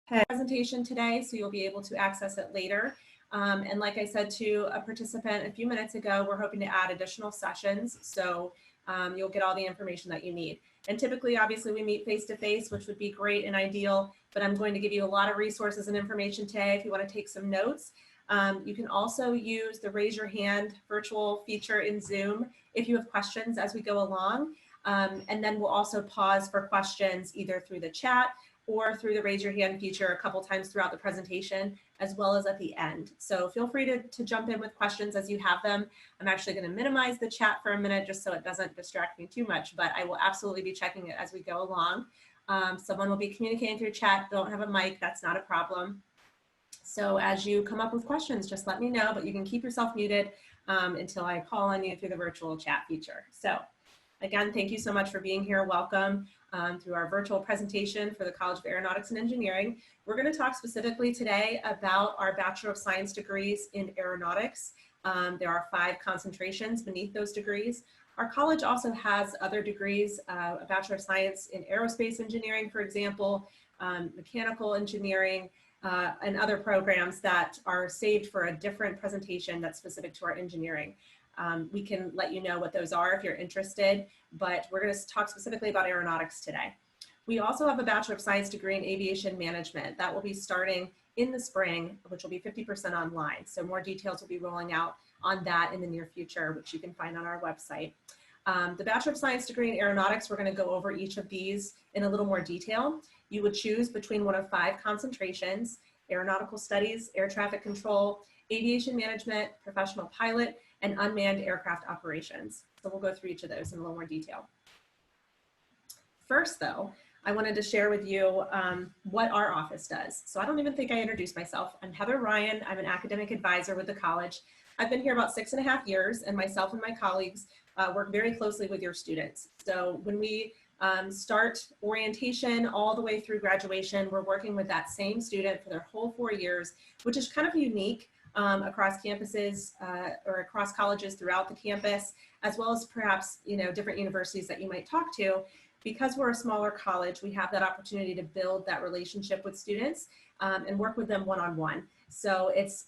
presentation today, so you'll be able to access it later. And like I said to a participant a few minutes ago, we're hoping to add additional sessions, so you'll get all the information that you need. And typically, obviously, we meet face-to-face, which would be great and ideal, but I'm going to give you a lot of resources and information today if you want to take some notes. You can also use the raise your hand virtual feature in Zoom if you have questions as we go along. And then we'll also pause for questions either through the chat or through the raise your hand feature a couple times throughout the presentation, as well as at the end. So feel free to jump in with questions as you have them. I'm actually going to minimize the chat for a minute just so it doesn't distract me too much, but I will absolutely be checking it as we go along. Someone will be communicating through chat, don't have a mic, that's not a problem. So as you come up with questions, just let me know, but you can keep yourself muted until I call on you through the virtual chat feature. So again, thank you so much for being here. Welcome through our virtual presentation for the College of Aeronautics and Engineering. We're going to talk specifically today about our Bachelor of Science degrees in Aeronautics. There are 5 concentrations beneath those degrees. Our college also has other degrees, a Bachelor of Science in Aerospace Engineering, for example, Mechanical Engineering, and other programs that are saved for a different presentation that's specific to our engineering. We can let you know what those are if you're interested, but we're going to talk specifically about aeronautics today. We also have a Bachelor of Science degree in Aviation Management that will be starting in the spring, which will be 50% online. So more details will be rolling out on that in the near future, which you can find on our website. The Bachelor of Science degree in Aeronautics, we're going to go over each of these in a little more detail. You would choose between one of 5 concentrations: Aeronautical Studies, Air Traffic Control, Aviation Management, Professional Pilot, and Unmanned Aircraft Operations. So we'll go through each of those in a little more detail. First, though, I wanted to share with you what our office does. So I don't even think I introduced myself. I'm Heather Ryan. I'm an academic advisor with the college. I've been here about 6.5 years, and myself and my colleagues work very closely with your students. So when we start orientation all the way through graduation, we're working with that same student for their whole 4 years, which is kind of unique across campuses or across colleges throughout the campus, as well as perhaps, different universities that you might talk to. Because we're a smaller college, we have that opportunity to build that relationship with students and work with them one-on-one. So it's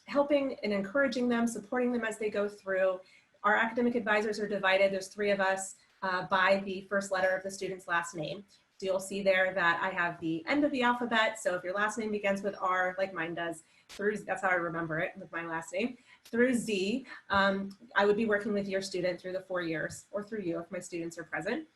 helping and encouraging them, supporting them as they go through. Our academic advisors are divided, there's 3 of us, by the first letter of the student's last name. So you'll see there that I have the end of the alphabet. So if your last name begins with R, like mine does, that's how I remember it with my last name, through Z, I would be working with your student through the 4 years, or through you if my students are present.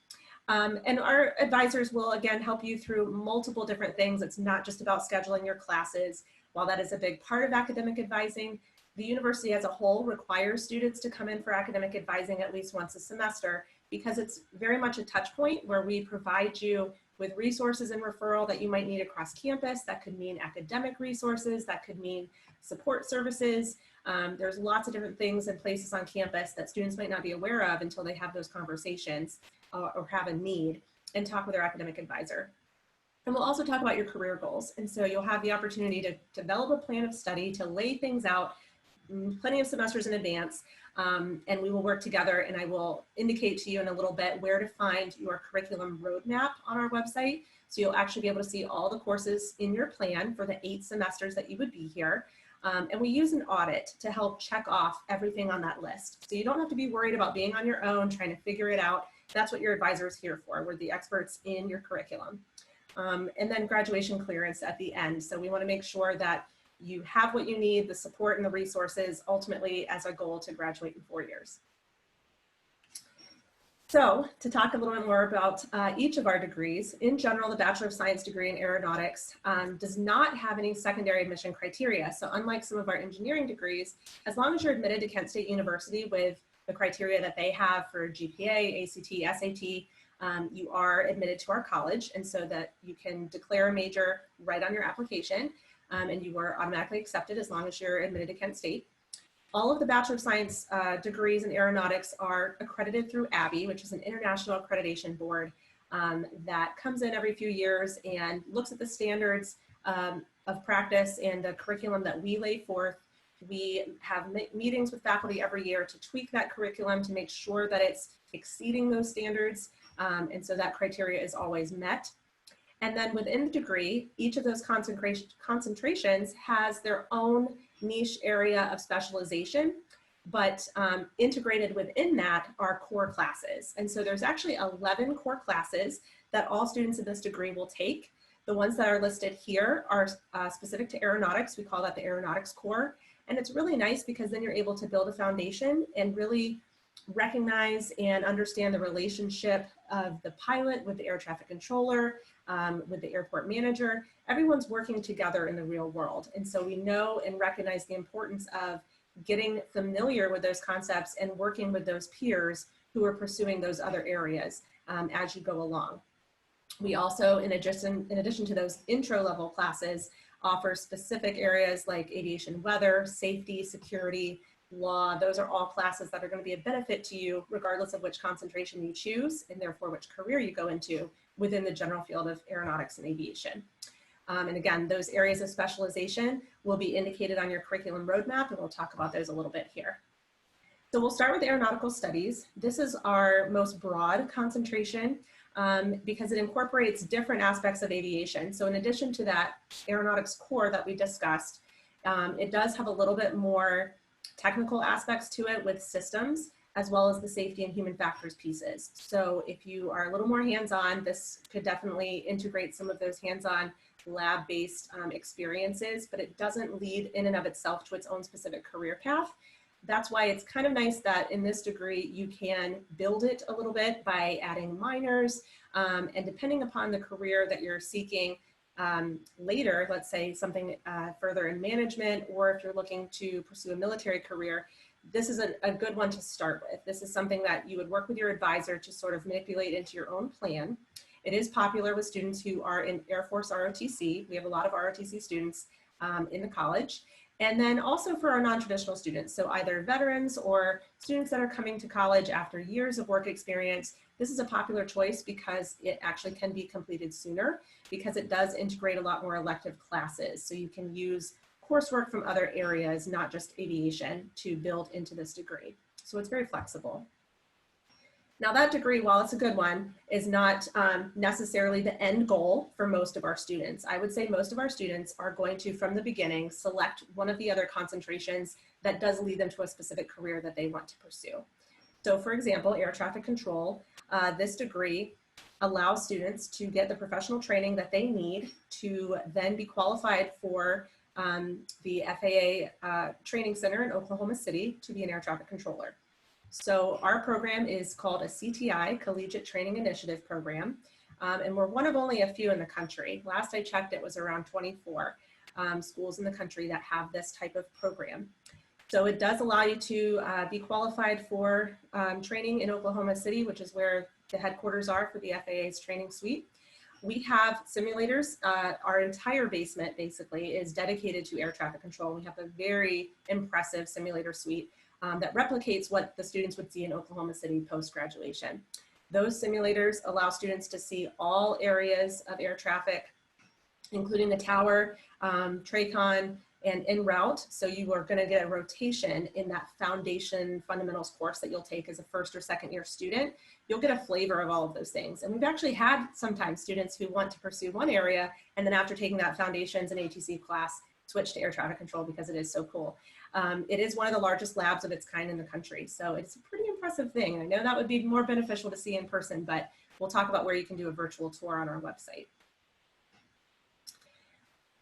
And our advisors will, again, help you through multiple different things. It's not just about scheduling your classes. While that is a big part of academic advising, the university as a whole requires students to come in for academic advising at least once a semester, because it's very much a touch point where we provide you with resources and referral that you might need across campus. That could mean academic resources, that could mean support services. There's lots of different things and places on campus that students might not be aware of until they have those conversations or have a need and talk with their academic advisor. And we'll also talk about your career goals. And so you'll have the opportunity to develop a plan of study, to lay things out plenty of semesters in advance, and we will work together, and I will indicate to you in a little bit where to find your curriculum roadmap on our website. So you'll actually be able to see all the courses in your plan for the 8 semesters that you would be here. And we use an audit to help check off everything on that list. So you don't have to be worried about being on your own, trying to figure it out. That's what your advisor is here for. We're the experts in your curriculum. And then graduation clearance at the end. So we want to make sure that you have what you need, the support and the resources, ultimately as a goal to graduate in 4 years. So to talk a little bit more about each of our degrees, in general, the Bachelor of Science degree in Aeronautics does not have any secondary admission criteria. So unlike some of our engineering degrees, as long as you're admitted to Kent State University with the criteria that they have for GPA, ACT, SAT, you are admitted to our college, and so that you can declare a major right on your application, and you are automatically accepted as long as you're admitted to Kent State. All of the Bachelor of Science degrees in Aeronautics are accredited through ABI, which is an international accreditation board that comes in every few years and looks at the standards of practice and the curriculum that we lay forth. We have meetings with faculty every year to tweak that curriculum to make sure that it's exceeding those standards, and so that criteria is always met. And then within the degree, each of those concentrations has their own niche area of specialization, but integrated within that are core classes. And so there's actually 11 core classes that all students in this degree will take. The ones that are listed here are specific to aeronautics. We call that the aeronautics core. And it's really nice because then you're able to build a foundation and really recognize and understand the relationship of the pilot with the air traffic controller, with the airport manager. Everyone's working together in the real world. And so we know and recognize the importance of getting familiar with those concepts and working with those peers who are pursuing those other areas as you go along. We also, in addition to those intro level classes, offer specific areas like aviation weather, safety, security, law. Those are all classes that are going to be a benefit to you regardless of which concentration you choose and therefore which career you go into within the general field of aeronautics and aviation. And again, those areas of specialization will be indicated on your curriculum roadmap, and we'll talk about those a little bit here. So we'll start with aeronautical studies. This is our most broad concentration because it incorporates different aspects of aviation. So in addition to that aeronautics core that we discussed, it does have a little bit more technical aspects to it with systems, as well as the safety and human factors pieces. So if you are a little more hands-on, this could definitely integrate some of those hands-on lab-based experiences, but it doesn't lead in and of itself to its own specific career path. That's why it's kind of nice that in this degree, you can build it a little bit by adding minors, and depending upon the career that you're seeking later, let's say something further in management, or if you're looking to pursue a military career, this is a good one to start with. This is something that you would work with your advisor to sort of manipulate into your own plan. It is popular with students who are in Air Force ROTC. We have a lot of ROTC students in the college. And then also for our non-traditional students, so either veterans or students that are coming to college after years of work experience, this is a popular choice because it actually can be completed sooner because it does integrate a lot more elective classes. So you can use coursework from other areas, not just aviation, to build into this degree. So it's very flexible. Now that degree, while it's a good one, is not necessarily the end goal for most of our students. I would say most of our students are going to, from the beginning, select one of the other concentrations that does lead them to a specific career that they want to pursue. So for example, air traffic control, this degree allows students to get the professional training that they need to then be qualified for the FAA Training Center in Oklahoma City to be an air traffic controller. So our program is called a CTI, Collegiate Training Initiative Program, and we're one of only a few in the country. Last I checked, it was around 24 schools in the country that have this type of program. So it does allow you to be qualified for training in Oklahoma City, which is where the headquarters are for the FAA's training suite. We have simulators. Our entire basement basically is dedicated to air traffic control. We have a very impressive simulator suite that replicates what the students would see in Oklahoma City post-graduation. Those simulators allow students to see all areas of air traffic, including the tower, TRACON, and en route. So you are going to get a rotation in that foundation fundamentals course that you'll take as a first or second year student. You'll get a flavor of all of those things. And we've actually had sometimes students who want to pursue one area, and then after taking that foundations and ATC class, switch to air traffic control because it is so cool. It is one of the largest labs of its kind in the country. So it's a pretty impressive thing. I know that would be more beneficial to see in person, but we'll talk about where you can do a virtual tour on our website.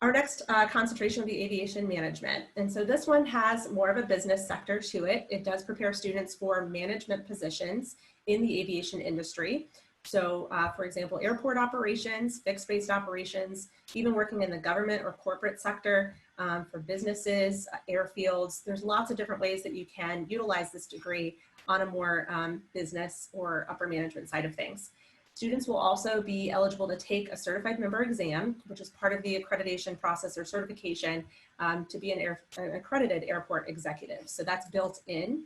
Our next concentration will be aviation management. And so this one has more of a business sector to it. It does prepare students for management positions in the aviation industry. So for example, airport operations, fixed-based operations, even working in the government or corporate sector for businesses, airfields. There's lots of different ways that you can utilize this degree on a more business or upper management side of things. Students will also be eligible to take a certified member exam, which is part of the accreditation process or certification to be an accredited airport executive. So that's built in.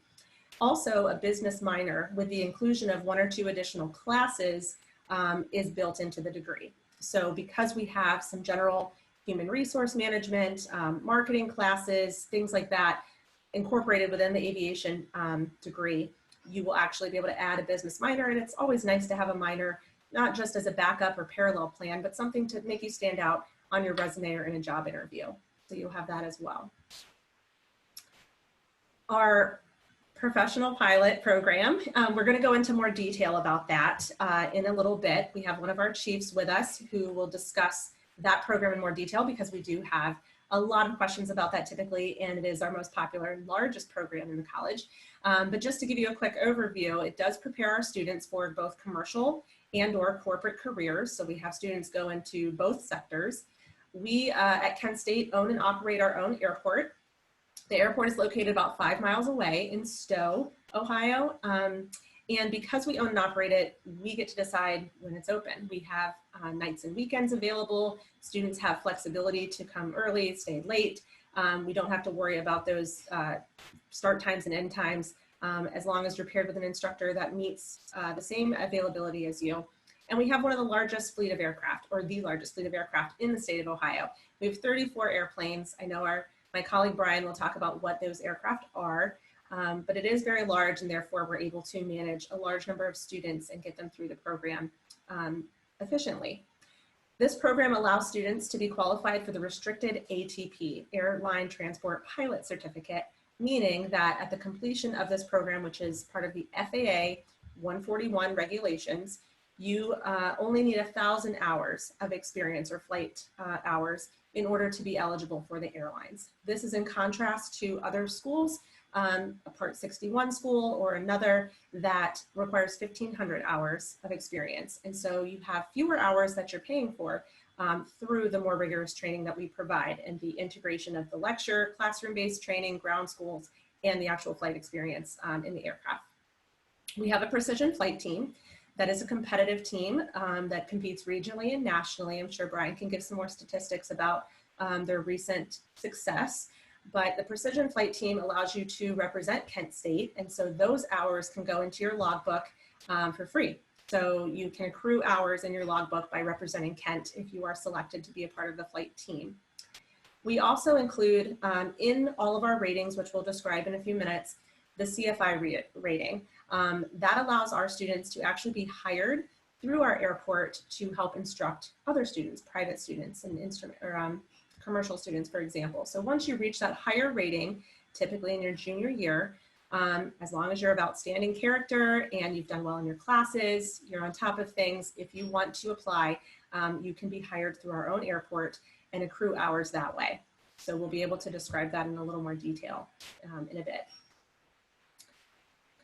Also, a business minor with the inclusion of 1 or 2 additional classes is built into the degree. So because we have some general human resource management, marketing classes, things like that incorporated within the aviation degree, you will actually be able to add a business minor, and it's always nice to have a minor not just as a backup or parallel plan, but something to make you stand out on your resume or in a job interview. So you'll have that as well. Our professional pilot program, we're going to go into more detail about that in a little bit. We have one of our chiefs with us who will discuss that program in more detail, because we do have a lot of questions about that typically, and it is our most popular and largest program in the college. But just to give you a quick overview, it does prepare our students for both commercial and or corporate careers. So we have students go into both sectors. We at Kent State own and operate our own airport. The airport is located about 5 miles away in Stowe, Ohio. And because we own and operate it, we get to decide when it's open. We have nights and weekends available. Students have flexibility to come early, stay late. We don't have to worry about those start times and end times, as long as you're paired with an instructor that meets the same availability as you. And we have one of the largest fleet of aircraft, or the largest fleet of aircraft in the state of Ohio. We have 34 airplanes. I know my colleague Brian will talk about what those aircraft are, but it is very large, and therefore we're able to manage a large number of students and get them through the program efficiently. This program allows students to be qualified for the restricted ATP, Airline Transport Pilot Certificate, meaning that at the completion of this program, which is part of the FAA 141 regulations, you only need 1,000 hours of experience or flight hours in order to be eligible for the airlines. This is in contrast to other schools, a Part 61 school or another that requires 1,500 hours of experience. And so you have fewer hours that you're paying for through the more rigorous training that we provide and the integration of the lecture, classroom-based training, ground schools, and the actual flight experience in the aircraft. We have a precision flight team that is a competitive team that competes regionally and nationally. I'm sure Brian can give some more statistics about their recent success. But the precision flight team allows you to represent Kent State, and so those hours can go into your logbook for free. So you can accrue hours in your logbook by representing Kent if you are selected to be a part of the flight team. We also include in all of our ratings, which we'll describe in a few minutes, the CFI rating. That allows our students to actually be hired through our airport to help instruct other students, private students, and commercial students, for example. So once you reach that higher rating, typically in your junior year, as long as you're of outstanding character and you've done well in your classes, you're on top of things, if you want to apply, you can be hired through our own airport and accrue hours that way. So we'll be able to describe that in a little more detail in a bit.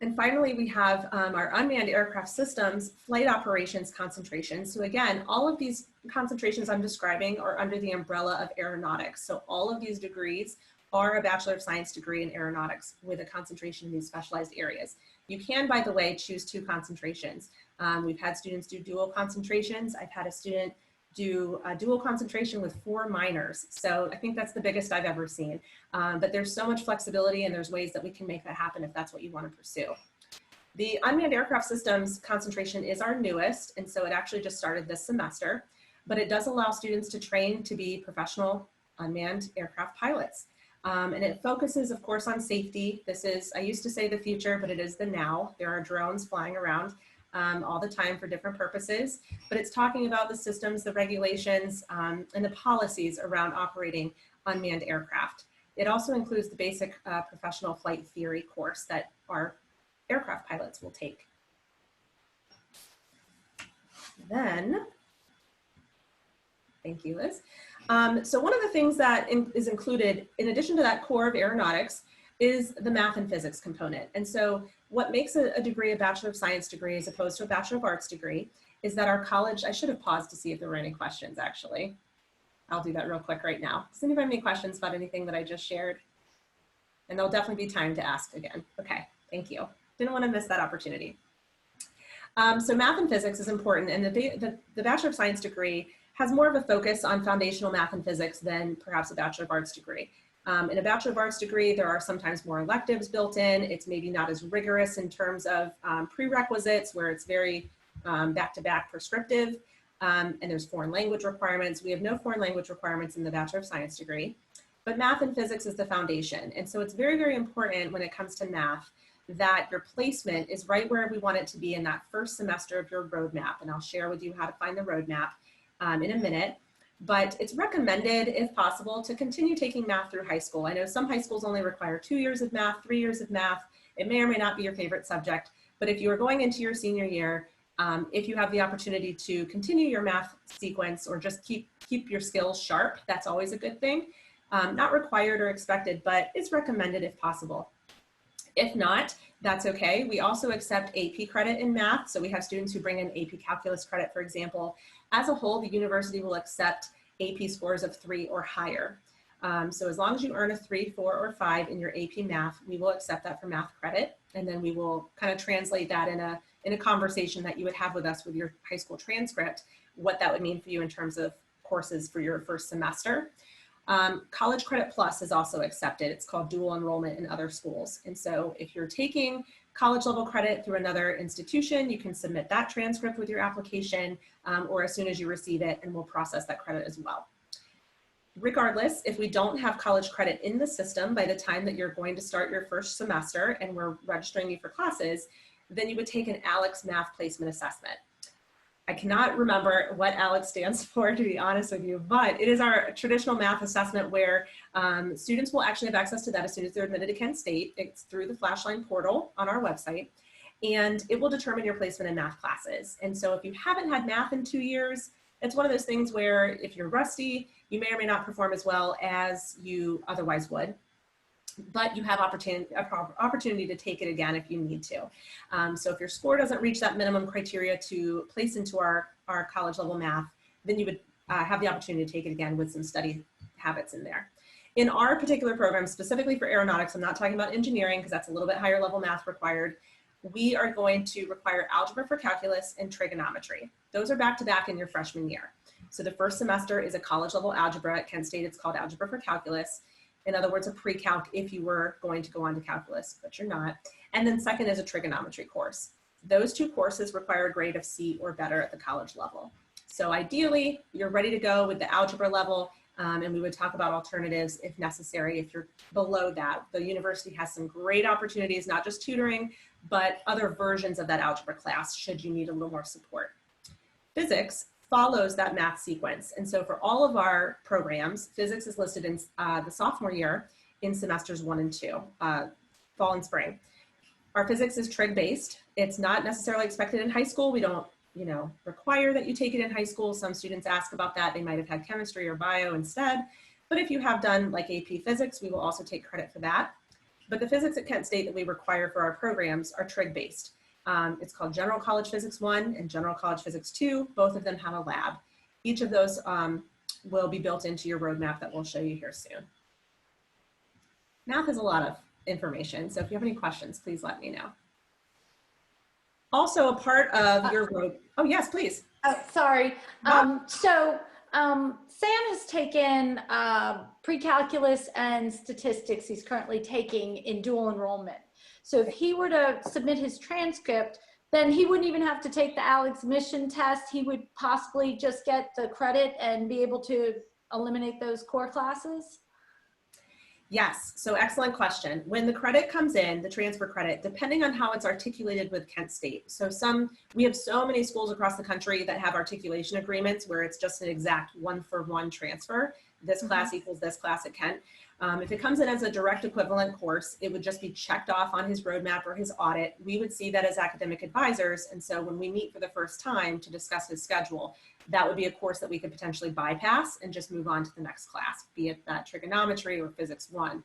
And finally, we have our unmanned aircraft systems flight operations concentration. So again, all of these concentrations I'm describing are under the umbrella of aeronautics. So all of these degrees are a Bachelor of Science degree in aeronautics with a concentration in these specialized areas. You can, by the way, choose 2 concentrations. We've had students do dual concentrations. I've had a student do a dual concentration with 4 minors. So I think that's the biggest I've ever seen. But there's so much flexibility, and there's ways that we can make that happen if that's what you want to pursue. The unmanned aircraft systems concentration is our newest, and so it actually just started this semester, but it does allow students to train to be professional unmanned aircraft pilots. And it focuses, of course, on safety. This is, I used to say the future, but it is the now. There are drones flying around all the time for different purposes, but it's talking about the systems, the regulations, and the policies around operating unmanned aircraft. It also includes the basic professional flight theory course that our aircraft pilots will take. Then, thank you, Liz. So one of the things that is included, in addition to that core of aeronautics, is the math and physics component. And so what makes a degree a Bachelor of Science degree as opposed to a Bachelor of Arts degree is that our college, I should have paused to see if there were any questions actually. I'll do that real quick right now. Does anybody have any questions about anything that I just shared? And there'll definitely be time to ask again. Okay, thank you. Didn't want to miss that opportunity. So math and physics is important, and the Bachelor of Science degree has more of a focus on foundational math and physics than perhaps a Bachelor of Arts degree. In a Bachelor of Arts degree, there are sometimes more electives built in. It's maybe not as rigorous in terms of prerequisites, where it's very back-to-back prescriptive, and there's foreign language requirements. We have no foreign language requirements in the Bachelor of Science degree, but math and physics is the foundation. And so it's very, very important when it comes to math that your placement is right where we want it to be in that first semester of your roadmap. And I'll share with you how to find the roadmap in a minute. But it's recommended, if possible, to continue taking math through high school. I know some high schools only require 2 years of math, 3 years of math. It may or may not be your favorite subject, but if you are going into your senior year, if you have the opportunity to continue your math sequence or just keep your skills sharp, that's always a good thing. Not required or expected, but it's recommended if possible. If not, that's okay. We also accept AP credit in math. So we have students who bring in AP calculus credit, for example. As a whole, the university will accept AP scores of 3 or higher. So as long as you earn a 3, 4, or 5 in your AP math, we will accept that for math credit. And then we will kind of translate that in a conversation that you would have with us with your high school transcript, what that would mean for you in terms of courses for your first semester. College Credit Plus is also accepted. It's called dual enrollment in other schools. And so if you're taking college level credit through another institution, you can submit that transcript with your application or as soon as you receive it, and we'll process that credit as well. Regardless, if we don't have college credit in the system by the time that you're going to start your first semester and we're registering you for classes, then you would take an ALEX Math Placement Assessment. I cannot remember what ALEX stands for, to be honest with you, but it is our traditional math assessment where students will actually have access to that as soon as they're admitted to Kent State. It's through the Flashline portal on our website, and it will determine your placement in math classes. And so if you haven't had math in 2 years, it's one of those things where if you're rusty, you may or may not perform as well as you otherwise would. But you have opportunity to take it again if you need to. So if your score doesn't reach that minimum criteria to place into our college level math, then you would have the opportunity to take it again with some study habits in there. In our particular program, specifically for aeronautics, I'm not talking about engineering because that's a little bit higher level math required. We are going to require algebra for calculus and trigonometry. Those are back to back in your freshman year. So the first semester is a college level algebra. At Kent State, it's called algebra for calculus. In other words, a pre-calc if you were going to go on to calculus, but you're not. And then second is a trigonometry course. Those 2 courses require a grade of C or better at the college level. So ideally, you're ready to go with the algebra level, and we would talk about alternatives if necessary. If you're below that, the university has some great opportunities, not just tutoring, but other versions of that algebra class should you need a little more support. Physics follows that math sequence. And so for all of our programs, physics is listed in the sophomore year in semesters 1 and 2, fall and spring. Our physics is trig-based. It's not necessarily expected in high school. We don't, require that you take it in high school. Some students ask about that. They might have had chemistry or bio instead. But if you have done like AP physics, we will also take credit for that. But the physics at Kent State that we require for our programs are trig-based. It's called General College Physics 1 and General College Physics 2. Both of them have a lab. Each of those will be built into your roadmap that we'll show you here soon. Math is a lot of information, so if you have any questions, please let me know. Also a part of your road, oh yes, please. Oh, sorry. Sam has taken pre-calculus and statistics he's currently taking in dual enrollment. So if he were to submit his transcript, then he wouldn't even have to take the ALEX admission test. He would possibly just get the credit and be able to eliminate those core classes? Yes, so excellent question. When the credit comes in, the transfer credit, depending on how it's articulated with Kent State. So we have so many schools across the country that have articulation agreements where it's just an exact 1-for-1 transfer. This class equals this class at Kent. If it comes in as a direct equivalent course, it would just be checked off on his roadmap or his audit. We would see that as academic advisors. And so when we meet for the first time to discuss his schedule, that would be a course that we could potentially bypass and just move on to the next class, be it that trigonometry or physics 1.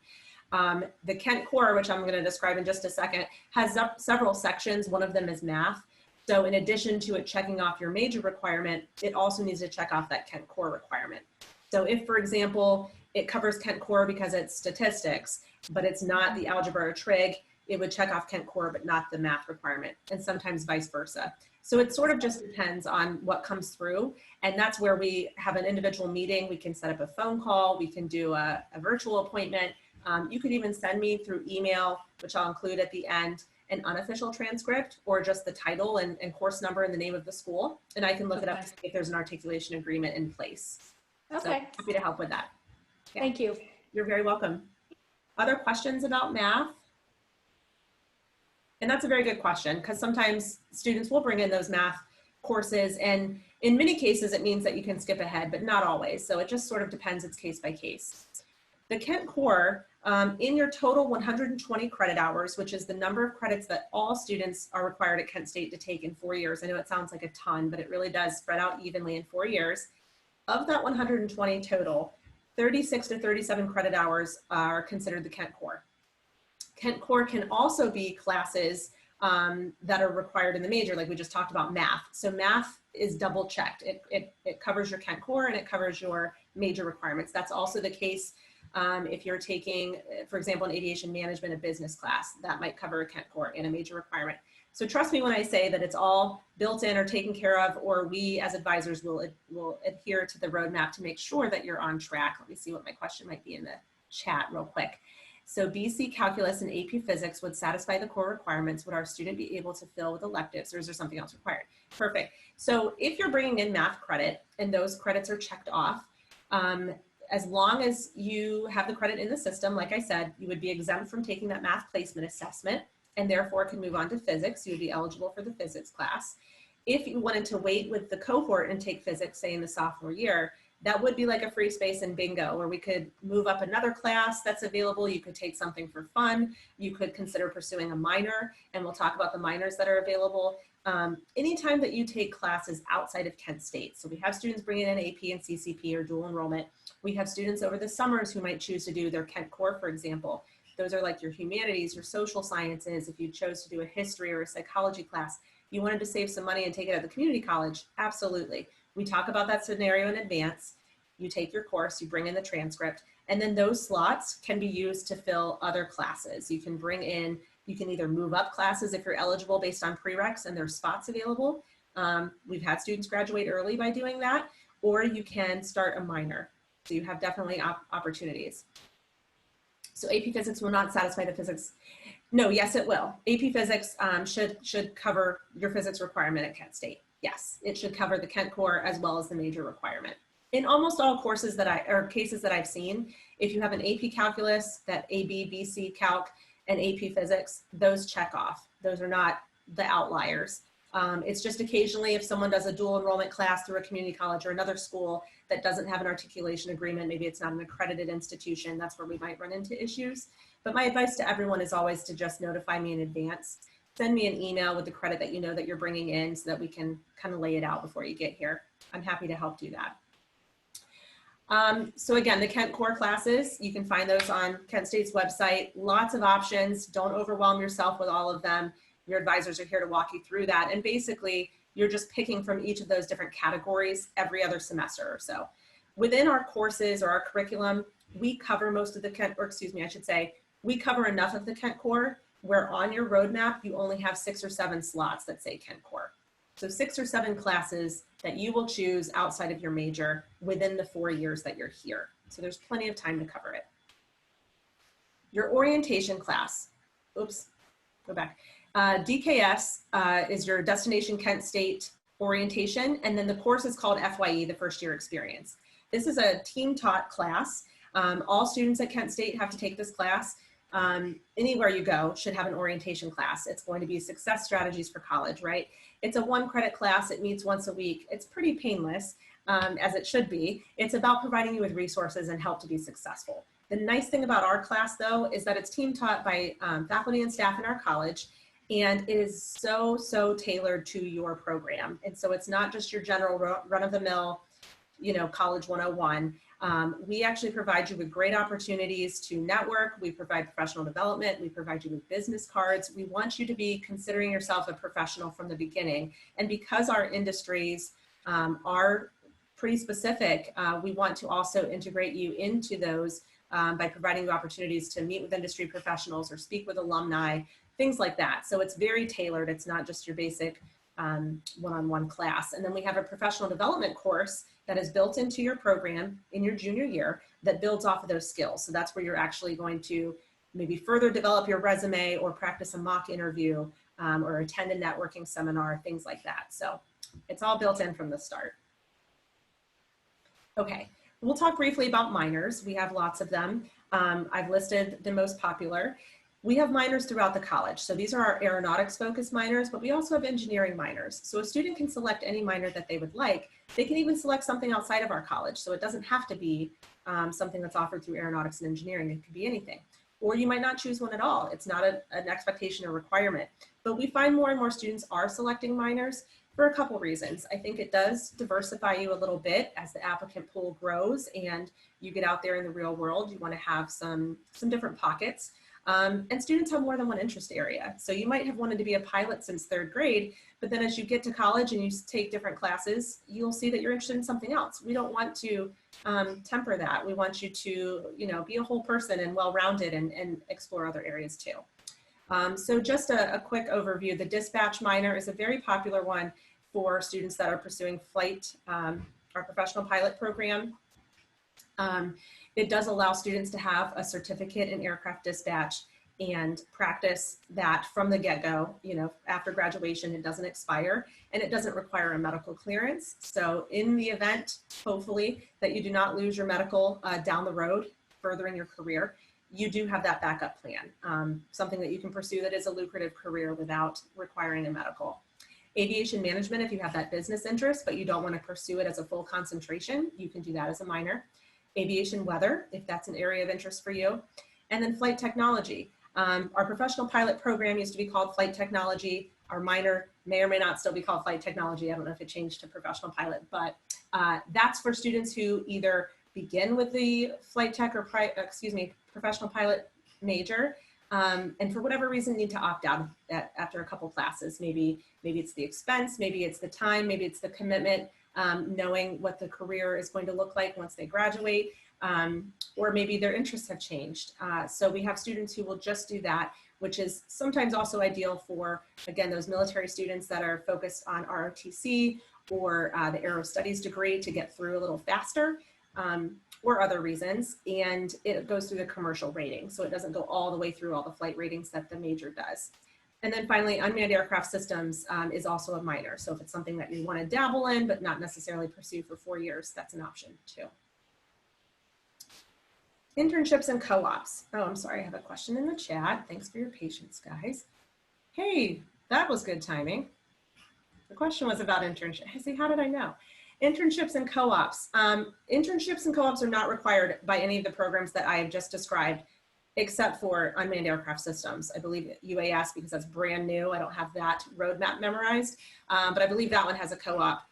The Kent core, which I'm going to describe in just a second, has several sections. One of them is math. So in addition to it checking off your major requirement, it also needs to check off that Kent core requirement. So if, for example, it covers Kent core because it's statistics, but it's not the algebra or trig, it would check off Kent core, but not the math requirement, and sometimes vice versa. So it sort of just depends on what comes through. And that's where we have an individual meeting. We can set up a phone call. We can do a virtual appointment. You could even send me through email, which I'll include at the end, an unofficial transcript or just the title and course number and the name of the school. And I can look it up to see if there's an articulation agreement in place. Okay. So happy to help with that. Yeah. Thank you. You're very welcome. Other questions about math? And that's a very good question, because sometimes students will bring in those math courses, and in many cases it means that you can skip ahead, but not always. So it just sort of depends, it's case by case. The Kent Core, in your total 120 credit hours, which is the number of credits that all students are required at Kent State to take in 4 years. I know it sounds like a ton, but it really does spread out evenly in 4 years. Of that 120 total, 36 to 37 credit hours are considered the Kent Core. Kent Core can also be classes that are required in the major, like we just talked about math. So math is double checked. It covers your Kent Core and it covers your major requirements. That's also the case if you're taking, for example, an aviation management, a business class, that might cover a Kent Core and a major requirement. So trust me when I say that it's all built in or taken care of, or we as advisors will adhere to the roadmap to make sure that you're on track. Let me see what my question might be in the chat real quick. So BC Calculus and AP Physics would satisfy the core requirements. Would our student be able to fill with electives, or is there something else required? Perfect. So if you're bringing in math credit and those credits are checked off, as long as you have the credit in the system, like I said, you would be exempt from taking that math placement assessment and therefore could move on to physics. You would be eligible for the physics class. If you wanted to wait with the cohort and take physics, say in the sophomore year, that would be like a free space in bingo, where we could move up another class that's available. You could take something for fun. You could consider pursuing a minor, and we'll talk about the minors that are available. Anytime that you take classes outside of Kent State. So we have students bringing in AP and CCP or dual enrollment. We have students over the summers who might choose to do their Kent Core, for example. Those are like your humanities, your social sciences. If you chose to do a history or a psychology class, you wanted to save some money and take it at the community college, absolutely. We talk about that scenario in advance. You take your course, you bring in the transcript, and then those slots can be used to fill other classes. You can bring in, you can either move up classes if you're eligible based on prereqs and there's spots available. We've had students graduate early by doing that, or you can start a minor. So you have definitely opportunities. So AP Physics will not satisfy the physics. No, yes, it will. AP Physics should cover your physics requirement at Kent State. Yes, it should cover the Kent Core as well as the major requirement. In almost all courses or cases that I've seen, if you have an AP Calculus, that AB, BC Calc, and AP Physics, those check off. Those are not the outliers. It's just occasionally if someone does a dual enrollment class through a community college or another school that doesn't have an articulation agreement, maybe it's not an accredited institution, that's where we might run into issues. But my advice to everyone is always to just notify me in advance. Send me an email with the credit that you know that you're bringing in so that we can kind of lay it out before you get here. I'm happy to help do that. So again, the Kent Core classes, you can find those on Kent State's website. Lots of options. Don't overwhelm yourself with all of them. Your advisors are here to walk you through that. And basically, you're just picking from each of those different categories every other semester or so. Within our courses or our curriculum, we cover most of the Kent, or excuse me, I should say, we cover enough of the Kent Core where on your roadmap, you only have 6 or 7 slots that say Kent Core. So 6 or 7 classes that you will choose outside of your major within the 4 years that you're here. So there's plenty of time to cover it. Your orientation class, oops, go back. DKS is your Destination Kent State orientation, and then the course is called FYE, the first year experience. This is a team taught class. All students at Kent State have to take this class. Anywhere you go should have an orientation class. It's going to be success strategies for college, right? It's a 1-credit class. It meets once a week. It's pretty painless, as it should be. It's about providing you with resources and help to be successful. The nice thing about our class, though, is that it's team taught by faculty and staff in our college, and it is so tailored to your program. And so it's not just your general run-of-the-mill, college 101. We actually provide you with great opportunities to network. We provide professional development. We provide you with business cards. We want you to be considering yourself a professional from the beginning. And because our industries are pretty specific, we want to also integrate you into those by providing you opportunities to meet with industry professionals or speak with alumni, things like that. So it's very tailored. It's not just your basic one-on-one class. And then we have a professional development course that is built into your program in your junior year that builds off of those skills. So that's where you're actually going to maybe further develop your resume or practice a mock interview or attend a networking seminar, things like that. So it's all built in from the start. Okay, we'll talk briefly about minors. We have lots of them. I've listed the most popular. We have minors throughout the college. So these are our aeronautics focused minors, but we also have engineering minors. So a student can select any minor that they would like. They can even select something outside of our college. So it doesn't have to be something that's offered through aeronautics and engineering. It could be anything. Or you might not choose one at all. It's not an expectation or requirement. But we find more and more students are selecting minors for a couple reasons. I think it does diversify you a little bit as the applicant pool grows and you get out there in the real world. You want to have some different pockets. And students have more than one interest area. So you might have wanted to be a pilot since 3rd grade, but then as you get to college and you take different classes, you'll see that you're interested in something else. We don't want to temper that. We want you to, be a whole person and well-rounded and explore other areas too. So just a quick overview. The dispatch minor is a very popular one for students that are pursuing flight, our professional pilot program. It does allow students to have a certificate in aircraft dispatch and practice that from the get-go. After graduation, it doesn't expire and it doesn't require a medical clearance. So in the event, hopefully, that you do not lose your medical down the road, furthering your career, you do have that backup plan, something that you can pursue that is a lucrative career without requiring a medical. Aviation management, if you have that business interest, but you don't want to pursue it as a full concentration, you can do that as a minor. Aviation weather, if that's an area of interest for you. And then flight technology. Our professional pilot program used to be called flight technology. Our minor may or may not still be called flight technology. I don't know if it changed to professional pilot, but that's for students who either begin with the flight tech or professional pilot major, and for whatever reason need to opt out of that after a couple classes. Maybe it's the expense, maybe it's the time, maybe it's the commitment, knowing what the career is going to look like once they graduate, or maybe their interests have changed. So we have students who will just do that, which is sometimes also ideal for, again, those military students that are focused on ROTC or the Aero Studies degree to get through a little faster, or other reasons. And it goes through the commercial rating. So it doesn't go all the way through all the flight ratings that the major does. And then finally, unmanned aircraft systems is also a minor. So if it's something that you want to dabble in, but not necessarily pursue for 4 years, that's an option too. Internships and co-ops. Oh, I'm sorry, I have a question in the chat. Thanks for your patience, guys. Hey, that was good timing. The question was about internships. See, how did I know? Internships and co-ops. Internships and co-ops are not required by any of the programs that I have just described, except for unmanned aircraft systems. I believe UAS, because that's brand new. I don't have that roadmap memorized, but I believe that one has a co-op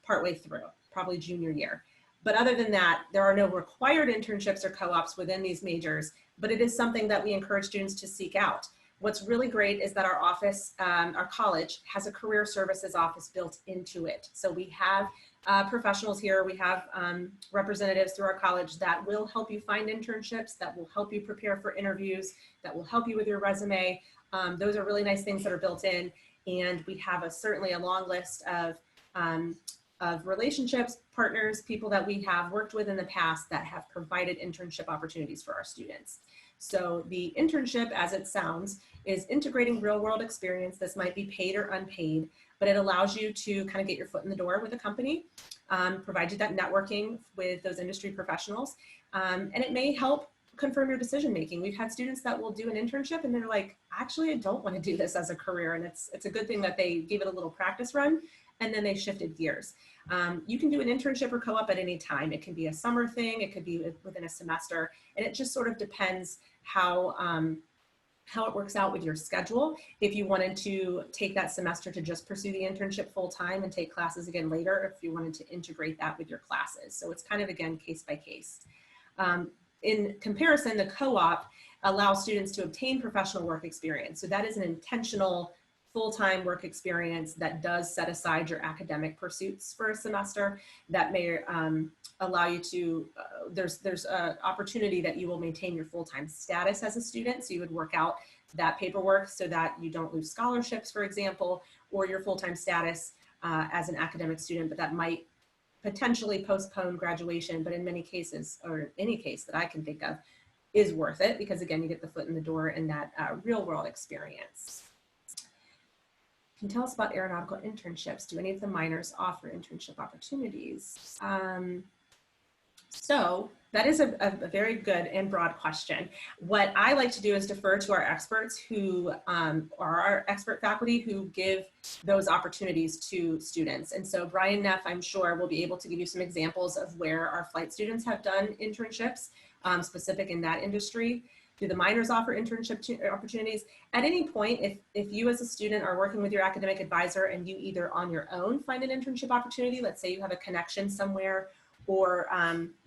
partway through, probably junior year. But other than that, there are no required internships or co-ops within these majors, but it is something that we encourage students to seek out. What's really great is that our office, our college, has a career services office built into it. So we have professionals here, we have representatives through our college that will help you find internships, that will help you prepare for interviews, that will help you with your resume. Those are really nice things that are built in. And we have certainly a long list of relationships, partners, people that we have worked with in the past that have provided internship opportunities for our students. So the internship, as it sounds, is integrating real world experience. This might be paid or unpaid, but it allows you to kind of get your foot in the door with a company, provide you that networking with those industry professionals, and it may help confirm your decision making. We've had students that will do an internship and they're like, actually, I don't want to do this as a career. And it's a good thing that they gave it a little practice run and then they shifted gears. You can do an internship or co-op at any time. It can be a summer thing, it could be within a semester, and it just sort of depends how it works out with your schedule. If you wanted to take that semester to just pursue the internship full time and take classes again later, if you wanted to integrate that with your classes. So it's kind of, again, case by case. In comparison, the co-op allows students to obtain professional work experience. So that is an intentional full-time work experience that does set aside your academic pursuits for a semester. That may allow you to, there's an opportunity that you will maintain your full-time status as a student. So you would work out that paperwork so that you don't lose scholarships, for example, or your full-time status as an academic student, but that might potentially postpone graduation, but in many cases, or any case that I can think of, is worth it because, again, you get the foot in the door in that real world experience. Can you tell us about aeronautical internships? Do any of the minors offer internship opportunities? So that is a very good and broad question. What I like to do is defer to our experts who are our expert faculty who give those opportunities to students. And so Brian Neff, I'm sure, will be able to give you some examples of where our flight students have done internships specific in that industry. Do the minors offer internship opportunities? At any point, if you as a student are working with your academic advisor and you either on your own find an internship opportunity, let's say you have a connection somewhere, or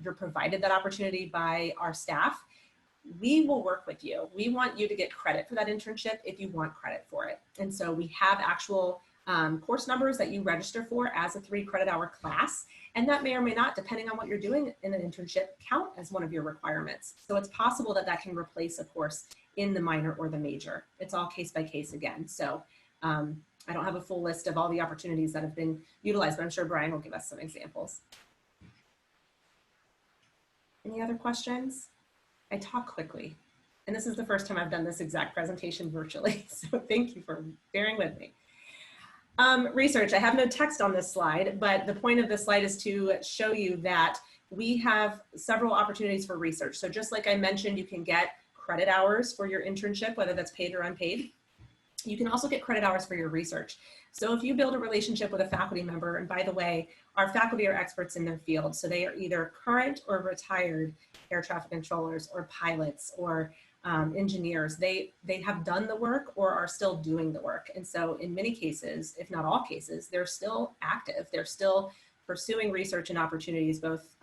you're provided that opportunity by our staff, we will work with you. We want you to get credit for that internship if you want credit for it. And so we have actual course numbers that you register for as a 3 credit hour class. And that may or may not, depending on what you're doing in an internship, count as one of your requirements. So it's possible that that can replace a course in the minor or the major. It's all case by case again. So I don't have a full list of all the opportunities that have been utilized, but I'm sure Brian will give us some examples. Any other questions? I talk quickly, and this is the first time I've done this exact presentation virtually, so thank you for bearing with me. Research, I have no text on this slide, but the point of this slide is to show you that we have several opportunities for research. So just like I mentioned, you can get credit hours for your internship, whether that's paid or unpaid. You can also get credit hours for your research. So if you build a relationship with a faculty member, and by the way, our faculty are experts in their field, so they are either current or retired air traffic controllers or pilots or engineers. They have done the work or are still doing the work. And so in many cases, if not all cases, they're still active. They're still pursuing research and opportunities, both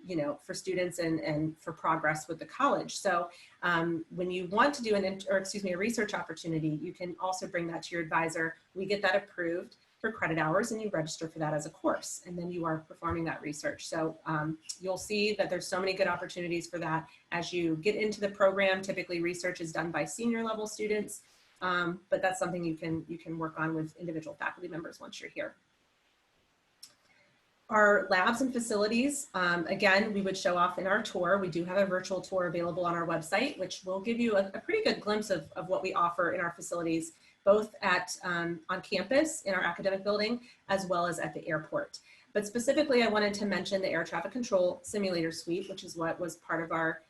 you know, for students and for progress with the college. So when you want to do a research opportunity, you can also bring that to your advisor. We get that approved for credit hours and you register for that as a course, and then you are performing that research. So you'll see that there's so many good opportunities for that as you get into the program. Typically research is done by senior level students, but that's something you can work on with individual faculty members once you're here. Our labs and facilities, again, we would show off in our tour. We do have a virtual tour available on our website, which will give you a pretty good glimpse of what we offer in our facilities, both at on campus in our academic building, as well as at the airport. But specifically, I wanted to mention the air traffic control simulator suite, which is what was part of our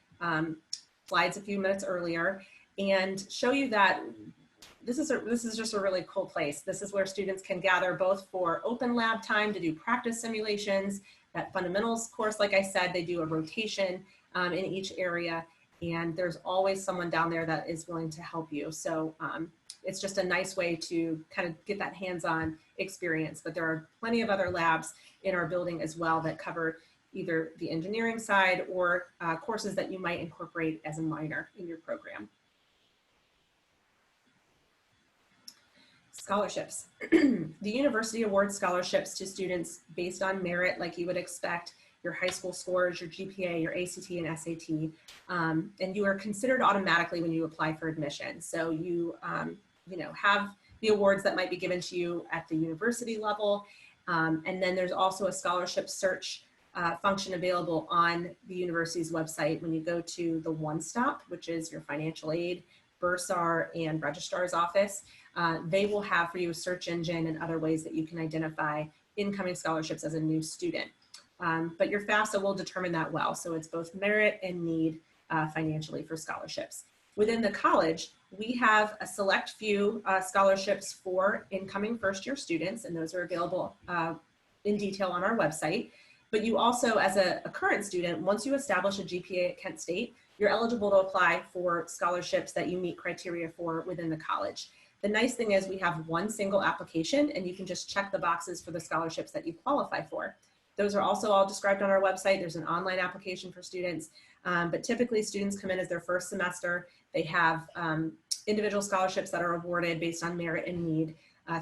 slides a few minutes earlier, and show you that this is just a really cool place. This is where students can gather both for open lab time to do practice simulations, that fundamentals course, like I said, they do a rotation in each area, and there's always someone down there that is willing to help you. So it's just a nice way to kind of get that hands-on experience. But there are plenty of other labs in our building as well that cover either the engineering side or courses that you might incorporate as a minor in your program. Scholarships. The university awards scholarships to students based on merit, like you would expect, your high school scores, your GPA, your ACT and SAT, and you are considered automatically when you apply for admission. So you, you know, have the awards that might be given to you at the university level, and then there's also a scholarship search function available on the university's website when you go to the One Stop, which is your financial aid, bursar, and registrar's office. They will have for you a search engine and other ways that you can identify incoming scholarships as a new student. But your FAFSA will determine that well. So it's both merit and need financially for scholarships. Within the college, we have a select few scholarships for incoming first-year students, and those are available in detail on our website. But you also, as a current student, once you establish a GPA at Kent State, you're eligible to apply for scholarships that you meet criteria for within the college. The nice thing is we have one single application, and you can just check the boxes for the scholarships that you qualify for. Those are also all described on our website. There's an online application for students, but typically students come in as their first semester. They have individual scholarships that are awarded based on merit and need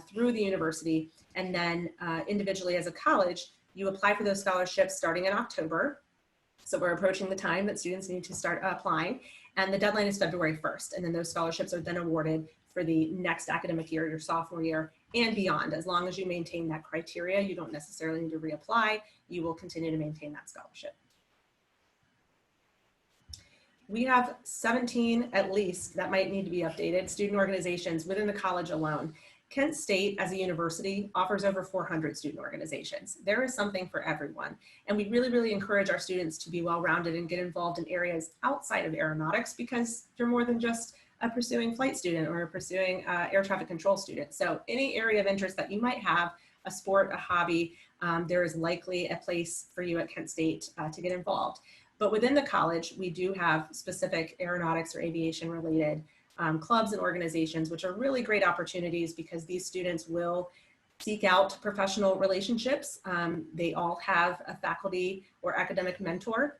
through the university. And then individually as a college, you apply for those scholarships starting in October. So we're approaching the time that students need to start applying, and the deadline is February 1st. And then those scholarships are then awarded for the next academic year, your sophomore year, and beyond. As long as you maintain that criteria, you don't necessarily need to reapply. You will continue to maintain that scholarship. We have 17, at least, that might need to be updated, student organizations within the college alone. Kent State as a university offers over 400 student organizations. There is something for everyone. And we really, really encourage our students to be well-rounded and get involved in areas outside of aeronautics, because you're more than just a pursuing flight student or a pursuing air traffic control student. So any area of interest that you might have, a sport, a hobby, there is likely a place for you at Kent State to get involved. But within the college, we do have specific aeronautics or aviation related clubs and organizations, which are really great opportunities because these students will seek out professional relationships. They all have a faculty or academic mentor.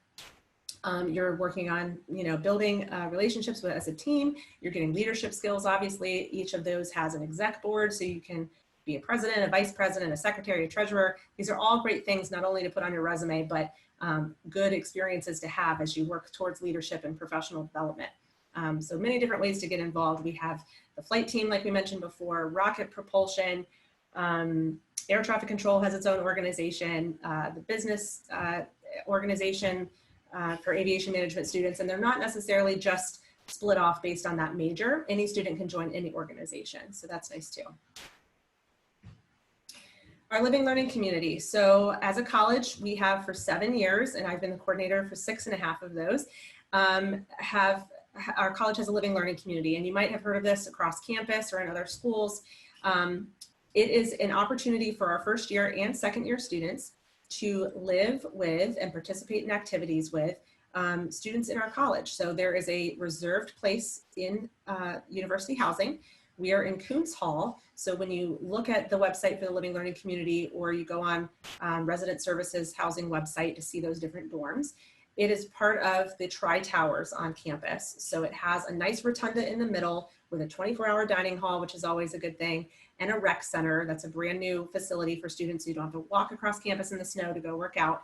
You're working on, building relationships as a team. You're getting leadership skills, obviously. Each of those has an exec board, so you can be a president, a vice president, a secretary, a treasurer. These are all great things, not only to put on your resume, but good experiences to have as you work towards leadership and professional development. So many different ways to get involved. We have the flight team, like we mentioned before, rocket propulsion, air traffic control has its own organization, the business organization for aviation management students, and they're not necessarily just split off based on that major. Any student can join any organization, so that's nice too. Our living learning community. So as a college, we have for 7 years, and I've been the coordinator for 6.5 of those, our college has a living learning community, and you might have heard of this across campus or in other schools. It is an opportunity for our first year and second year students to live with and participate in activities with students in our college. So there is a reserved place in university housing. We are in Kuntz Hall. So when you look at the website for the living learning community, or you go on Resident Services Housing website to see those different dorms, it is part of the Tri-Towers on campus. So it has a nice rotunda in the middle with a 24-hour dining hall, which is always a good thing, and a rec center. That's a brand new facility for students who don't have to walk across campus in the snow to go work out.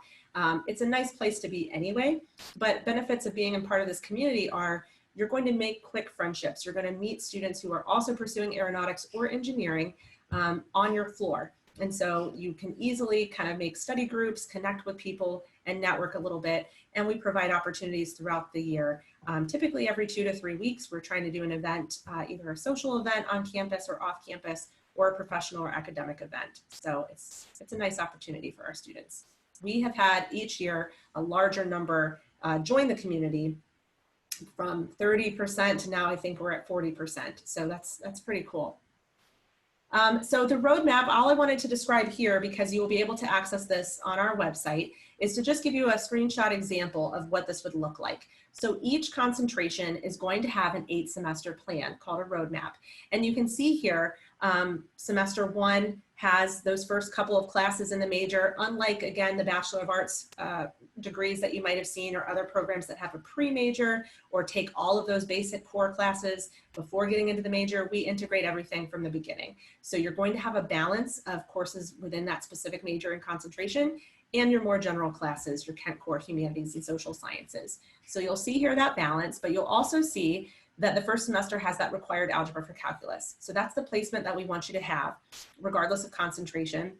It's a nice place to be anyway, but benefits of being a part of this community are you're going to make quick friendships. You're going to meet students who are also pursuing aeronautics or engineering on your floor. And so you can easily kind of make study groups, connect with people, and network a little bit. And we provide opportunities throughout the year. Typically every 2 to 3 weeks, we're trying to do an event, either a social event on campus or off campus, or a professional or academic event. So it's a nice opportunity for our students. We have had each year a larger number join the community, from 30% to now I think we're at 40%. So that's pretty cool. So the roadmap, all I wanted to describe here, because you will be able to access this on our website, is to just give you a screenshot example of what this would look like. So each concentration is going to have an 8-semester plan called a roadmap. And you can see here, semester 1 has those first couple of classes in the major, unlike, again, the Bachelor of Arts degrees that you might have seen, or other programs that have a pre-major or take all of those basic core classes before getting into the major. We integrate everything from the beginning. So you're going to have a balance of courses within that specific major and concentration, and your more general classes, your Kent Core Humanities and Social Sciences. So you'll see here that balance, but you'll also see that the first semester has that required algebra for calculus. So that's the placement that we want you to have, regardless of concentration.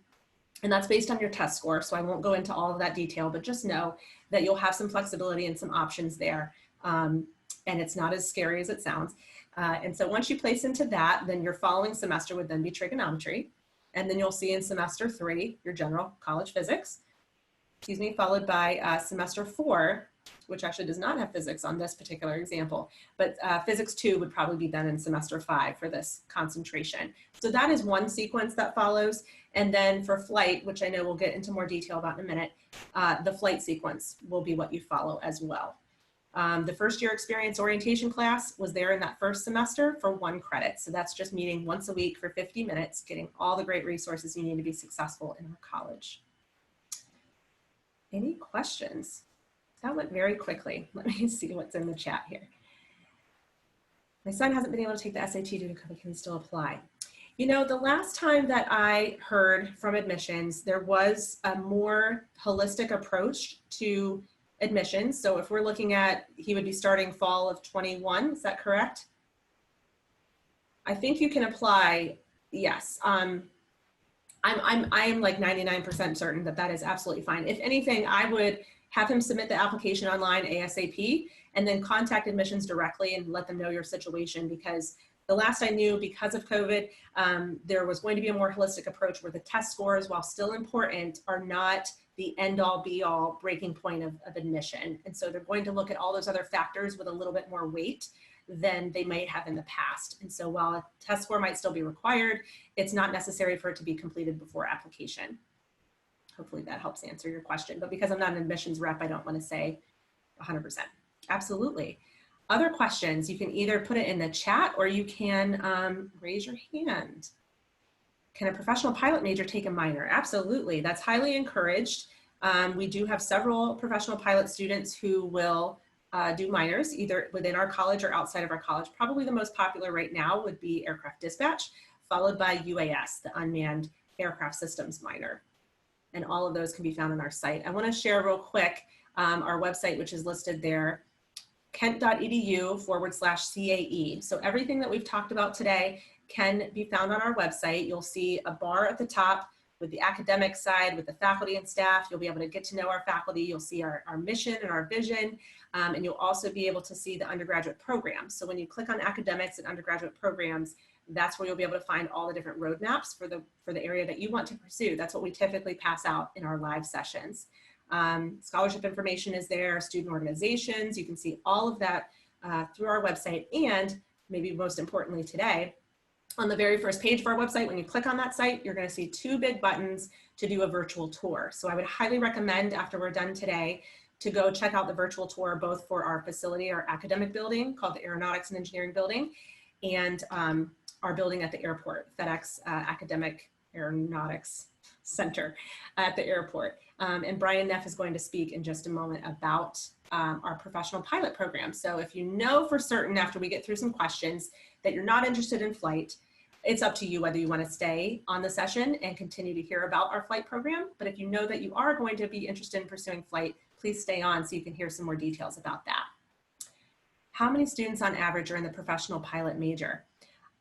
And that's based on your test score. So I won't go into all of that detail, but just know that you'll have some flexibility and some options there. And it's not as scary as it sounds. And so once you place into that, then your following semester would then be trigonometry. And then you'll see in semester 3, your general college physics, followed by semester 4, which actually does not have physics on this particular example, but physics 2 would probably be done in semester 5 for this concentration. So that is one sequence that follows. And then for flight, which I know we'll get into more detail about in a minute, the flight sequence will be what you follow as well. The first year experience orientation class was there in that first semester for 1 credit. So that's just meeting once a week for 50 minutes, getting all the great resources you need to be successful in our college. Any questions? That went very quickly. Let me see what's in the chat here. My son hasn't been able to take the SAT due to COVID. Can he still apply? You know, the last time that I heard from admissions, there was a more holistic approach to admissions. So if we're looking at, he would be starting fall of 21, is that correct? I think you can apply, yes. I am like 99% certain that that is absolutely fine. If anything, I would have him submit the application online ASAP, and then contact admissions directly and let them know your situation, because The last I knew, because of COVID, there was going to be a more holistic approach where the test scores, while still important, are not the end-all be-all breaking point of admission. And so they're going to look at all those other factors with a little bit more weight than they might have in the past. And so while a test score might still be required, it's not necessary for it to be completed before application. Hopefully that helps answer your question. But because I'm not an admissions rep, I don't want to say 100%. Absolutely. Other questions, you can either put it in the chat or you can raise your hand. Can a professional pilot major take a minor? Absolutely, that's highly encouraged. We do have several professional pilot students who will do minors either within our college or outside of our college. Probably the most popular right now would be aircraft dispatch, followed by UAS, the unmanned aircraft systems minor. And all of those can be found on our site. I want to share real quick our website, which is listed there, kent.edu/CAE. So everything that we've talked about today can be found on our website. You'll see a bar at the top with the academic side, with the faculty and staff. You'll be able to get to know our faculty. You'll see our mission and our vision. And you'll also be able to see the undergraduate programs. So when you click on academics and undergraduate programs, that's where you'll be able to find all the different roadmaps for the area that you want to pursue. That's what we typically pass out in our live sessions. Scholarship information is there, student organizations. You can see all of that through our website. And maybe most importantly today, on the very first page of our website, when you click on that site, you're going to see two big buttons to do a virtual tour. So I would highly recommend, after we're done today, to go check out the virtual tour, both for our facility, our academic building called the Aeronautics and Engineering Building, and our building at the airport, FedEx Academic Aeronautics Center at the airport. And Brian Neff is going to speak in just a moment about our professional pilot program. So if you know for certain after we get through some questions that you're not interested in flight, it's up to you whether you want to stay on the session and continue to hear about our flight program. But if you know that you are going to be interested in pursuing flight, please stay on so you can hear some more details about that. How many students on average are in the professional pilot major?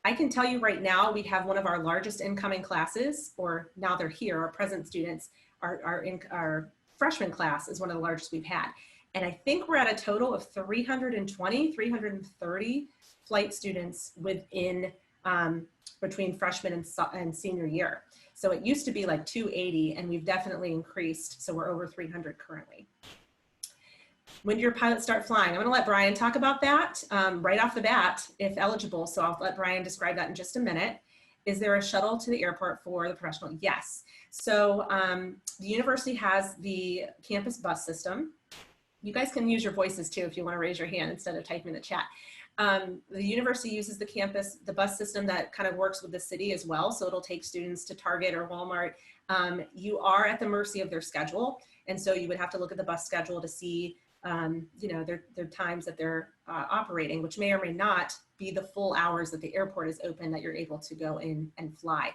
I can tell you right now, we have one of our largest incoming classes, or now they're here, our present students, our freshman class is one of the largest we've had. And I think we're at a total of 320, 330 flight students within, between freshman and senior year. So it used to be like 280 and we've definitely increased. So we're over 300 currently. When do your pilots start flying? I'm going to let Brian talk about that right off the bat, if eligible. So I'll let Brian describe that in just a minute. Is there a shuttle to the airport for the professional? Yes. So the university has the campus bus system. You guys can use your voices too if you want to raise your hand instead of typing in the chat. The university uses the bus system that kind of works with the city as well. So it'll take students to Target or Walmart. You are at the mercy of their schedule. And so you would have to look at the bus schedule to see their times that they're operating, which may or may not be the full hours that the airport is open that you're able to go in and fly.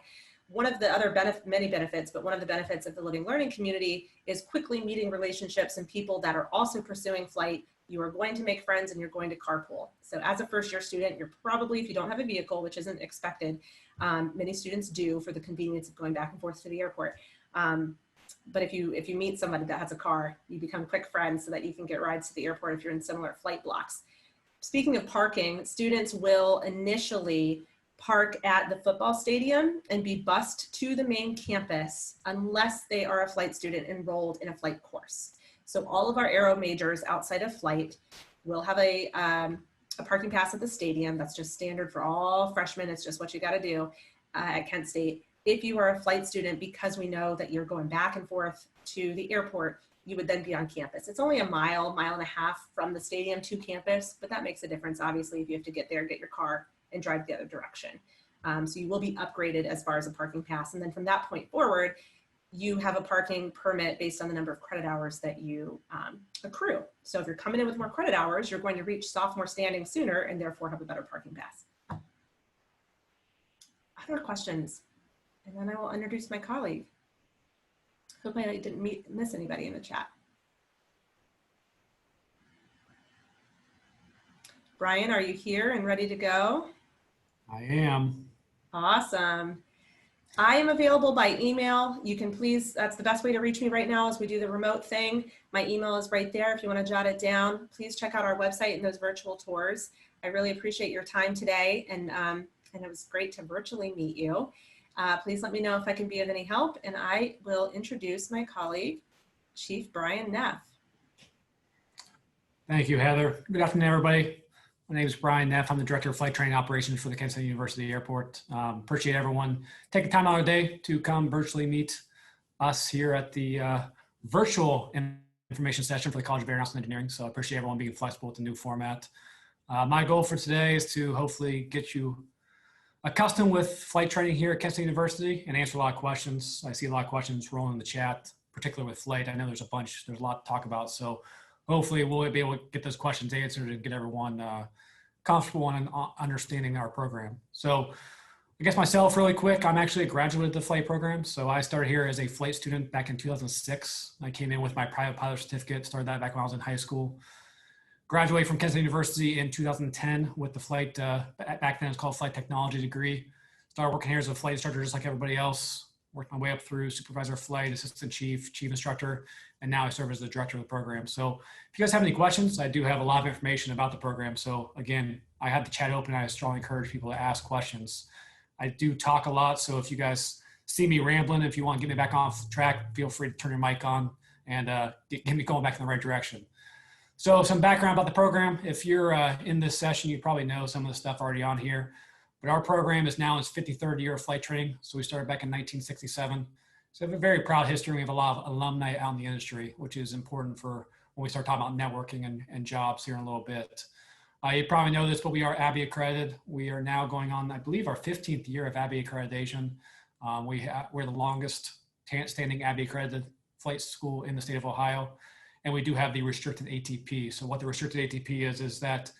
One of the other many benefits, but one of the benefits of the living learning community is quickly meeting relationships and people that are also pursuing flight. You are going to make friends and you're going to carpool. So as a first year student, you're probably, if you don't have a vehicle, which isn't expected, many students do for the convenience of going back and forth to the airport. But if you meet somebody that has a car, you become quick friends so that you can get rides to the airport if you're in similar flight blocks. Speaking of parking, students will initially park at the football stadium and be bused to the main campus unless they are a flight student enrolled in a flight course. So all of our aero majors outside of flight will have a parking pass at the stadium. That's just standard for all freshmen. It's just what you got to do at Kent State. If you are a flight student, because we know that you're going back and forth to the airport, you would then be on campus. It's only a mile and a half from the stadium to campus, but that makes a difference, obviously, if you have to get there, get your car, and drive the other direction. So you will be upgraded as far as a parking pass. And then from that point forward, you have a parking permit based on the number of credit hours that you accrue. So if you're coming in with more credit hours, you're going to reach sophomore standing sooner and therefore have a better parking pass. Other questions? And then I will introduce my colleague. Hope I didn't miss anybody in the chat. Brian, are you here and ready to go? I am. Awesome. I am available by email. You can please, that's the best way to reach me right now as we do the remote thing. My email is right there if you want to jot it down. Please check out our website and those virtual tours. I really appreciate your time today, and it was great to virtually meet you. Please let me know if I can be of any help, and I will introduce my colleague, Chief Brian Neff. Thank you, Heather. Good afternoon, everybody. My name is Brian Neff. I'm the Director of Flight Training Operations for the Kansas City University Airport. Appreciate everyone taking time out of the day to come virtually meet us here at the virtual information session for the College of Aeronautics and Engineering. So I appreciate everyone being flexible with the new format. My goal for today is to hopefully get you accustomed with flight training here at Kansas City University and answer a lot of questions. I see a lot of questions rolling in the chat, particularly with flight. I know there's a lot to talk about. So hopefully we'll be able to get those questions answered and get everyone comfortable in understanding our program. So I guess myself really quick, I'm actually a graduate of the flight program. So I started here as a flight student back in 2006. I came in with my private pilot certificate, started that back when I was in high school. Graduated from Kansas City University in 2010 with the flight, back then it was called flight technology degree. Started working here as a flight instructor just like everybody else. Worked my way up through supervisor of flight, assistant chief, chief instructor, and now I serve as the director of the program. So if you guys have any questions, I do have a lot of information about the program. So again, I had the chat open. I strongly encourage people to ask questions. I do talk a lot. So if you guys see me rambling, if you want to get me back off track, feel free to turn your mic on and get me going back in the right direction. So some background about the program. If you're in this session, you probably know some of the stuff already on here. But our program is now in its 53rd year of flight training. So we started back in 1967. So we have a very proud history. We have a lot of alumni out in the industry, which is important for when we start talking about networking and jobs here in a little bit. You probably know this, but we are ABI accredited. We are now going on, I believe, our 15th year of ABI accreditation. We're the longest standing ABI accredited flight school in the state of Ohio. And we do have the restricted ATP. So what the restricted ATP is that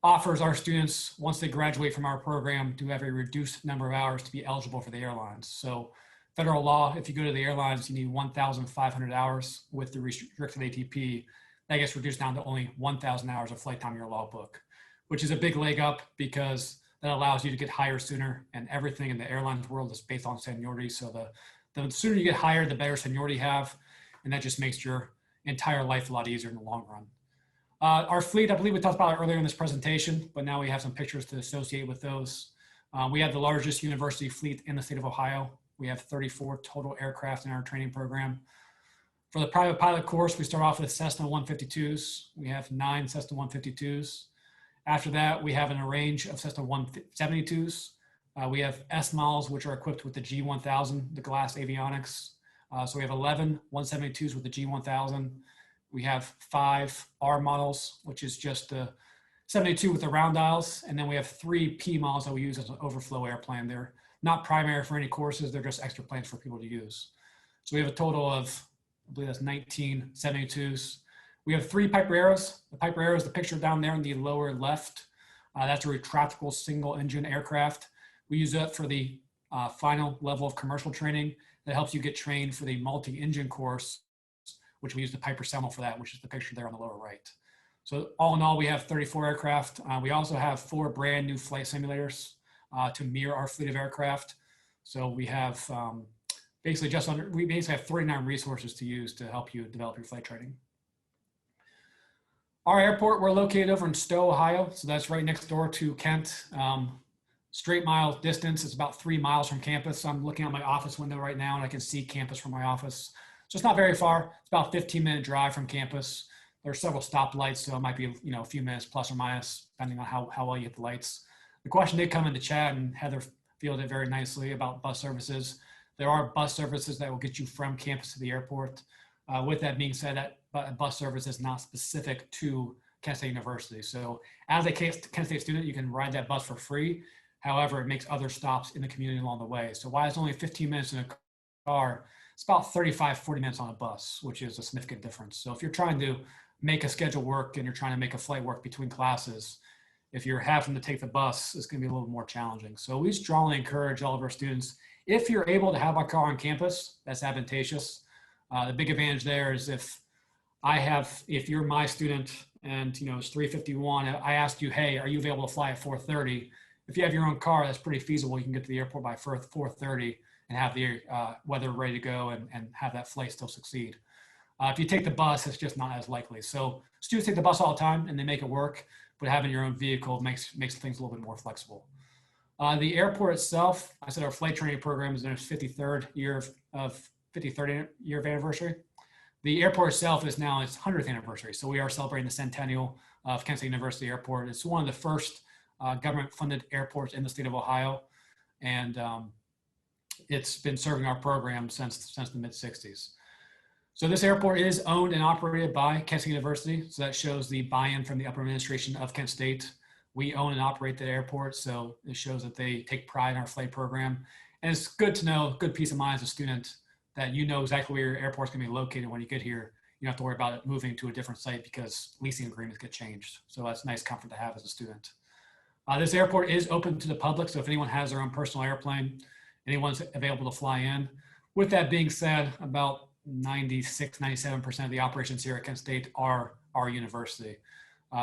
offers our students, once they graduate from our program, to have a reduced number of hours to be eligible for the airlines. So federal law, if you go to the airlines, you need 1,500 hours. With the restricted ATP, that gets reduced down to only 1,000 hours of flight time in your logbook, which is a big leg up because that allows you to get hired sooner, and everything in the airlines world is based on seniority. So the sooner you get hired, the better seniority you have, and that just makes your entire life a lot easier in the long run. Our fleet, I believe we talked about it earlier in this presentation, but now we have some pictures to associate with those. We have the largest university fleet in the state of Ohio. We have 34 total aircraft in our training program. For the private pilot course, we start off with Cessna 152s. We have 9 Cessna 152s. After that, we have a range of Cessna 172s. We have S models, which are equipped with the G1000, the glass avionics. So we have 11 172s with the G1000. We have 5 R models, which is just the 72 with the round dials. And then we have 3 P models that we use as an overflow airplane. They're not primary for any courses. They're just extra planes for people to use. So we have a total of, I believe that's 19 72s. We have 3 Piper Arrows. The Piper Arrow is the picture down there in the lower left. That's a retractable single engine aircraft. We use that for the final level of commercial training. That helps you get trained for the multi-engine course, which we use the Piper Seminole for that, which is the picture there on the lower right. So all in all, we have 34 aircraft. We also have 4 brand new flight simulators to mirror our fleet of aircraft. So we have basically have 39 resources to use to help you develop your flight training. Our airport, we're located over in Stowe, Ohio. So that's right next door to Kent. Straight mile distance, it's about 3 miles from campus. So I'm looking out my office window right now and I can see campus from my office. So it's not very far. It's about a 15-minute drive from campus. There are several stoplights, so it might be a few minutes plus or minus, depending on how well you hit the lights. The question did come in the chat, and Heather fielded it very nicely about bus services. There are bus services that will get you from campus to the airport. With that being said, that bus service is not specific to Kansas State University. So as a Kansas State student, you can ride that bus for free. However, it makes other stops in the community along the way. So while it's only 15 minutes in a car, it's about 35, 40 minutes on a bus, which is a significant difference. So if you're trying to make a schedule work and you're trying to make a flight work between classes, if you're having to take the bus, it's going to be a little more challenging. So we strongly encourage all of our students, if you're able to have a car on campus, that's advantageous. The big advantage there is if you're my student and it's 3:51, I asked you, hey, are you available to fly at 4:30? If you have your own car, that's pretty feasible. You can get to the airport by 4:30 and have the weather ready to go and have that flight still succeed. If you take the bus, it's just not as likely. So students take the bus all the time and they make it work, but having your own vehicle makes things a little bit more flexible. The airport itself, I said our flight training program is in its 53rd year of 53rd year of anniversary. The airport itself is now its 100th anniversary. So we are celebrating the centennial of Kent State University Airport. It's one of the first government-funded airports in the state of Ohio, and it's been serving our program since the mid-60s. So this airport is owned and operated by Kent State University. So that shows the buy-in from the upper administration of Kent State. We own and operate the airport, so it shows that they take pride in our flight program. And it's good to know, good peace of mind as a student, that you know exactly where your airport's gonna be located when you get here. You don't have to worry about it moving to a different site because leasing agreements get changed. So that's a nice comfort to have as a student. This airport is open to the public, so if anyone has their own personal airplane, anyone's available to fly in. With that being said, about 96, 97% of the operations here at Kent State are our university.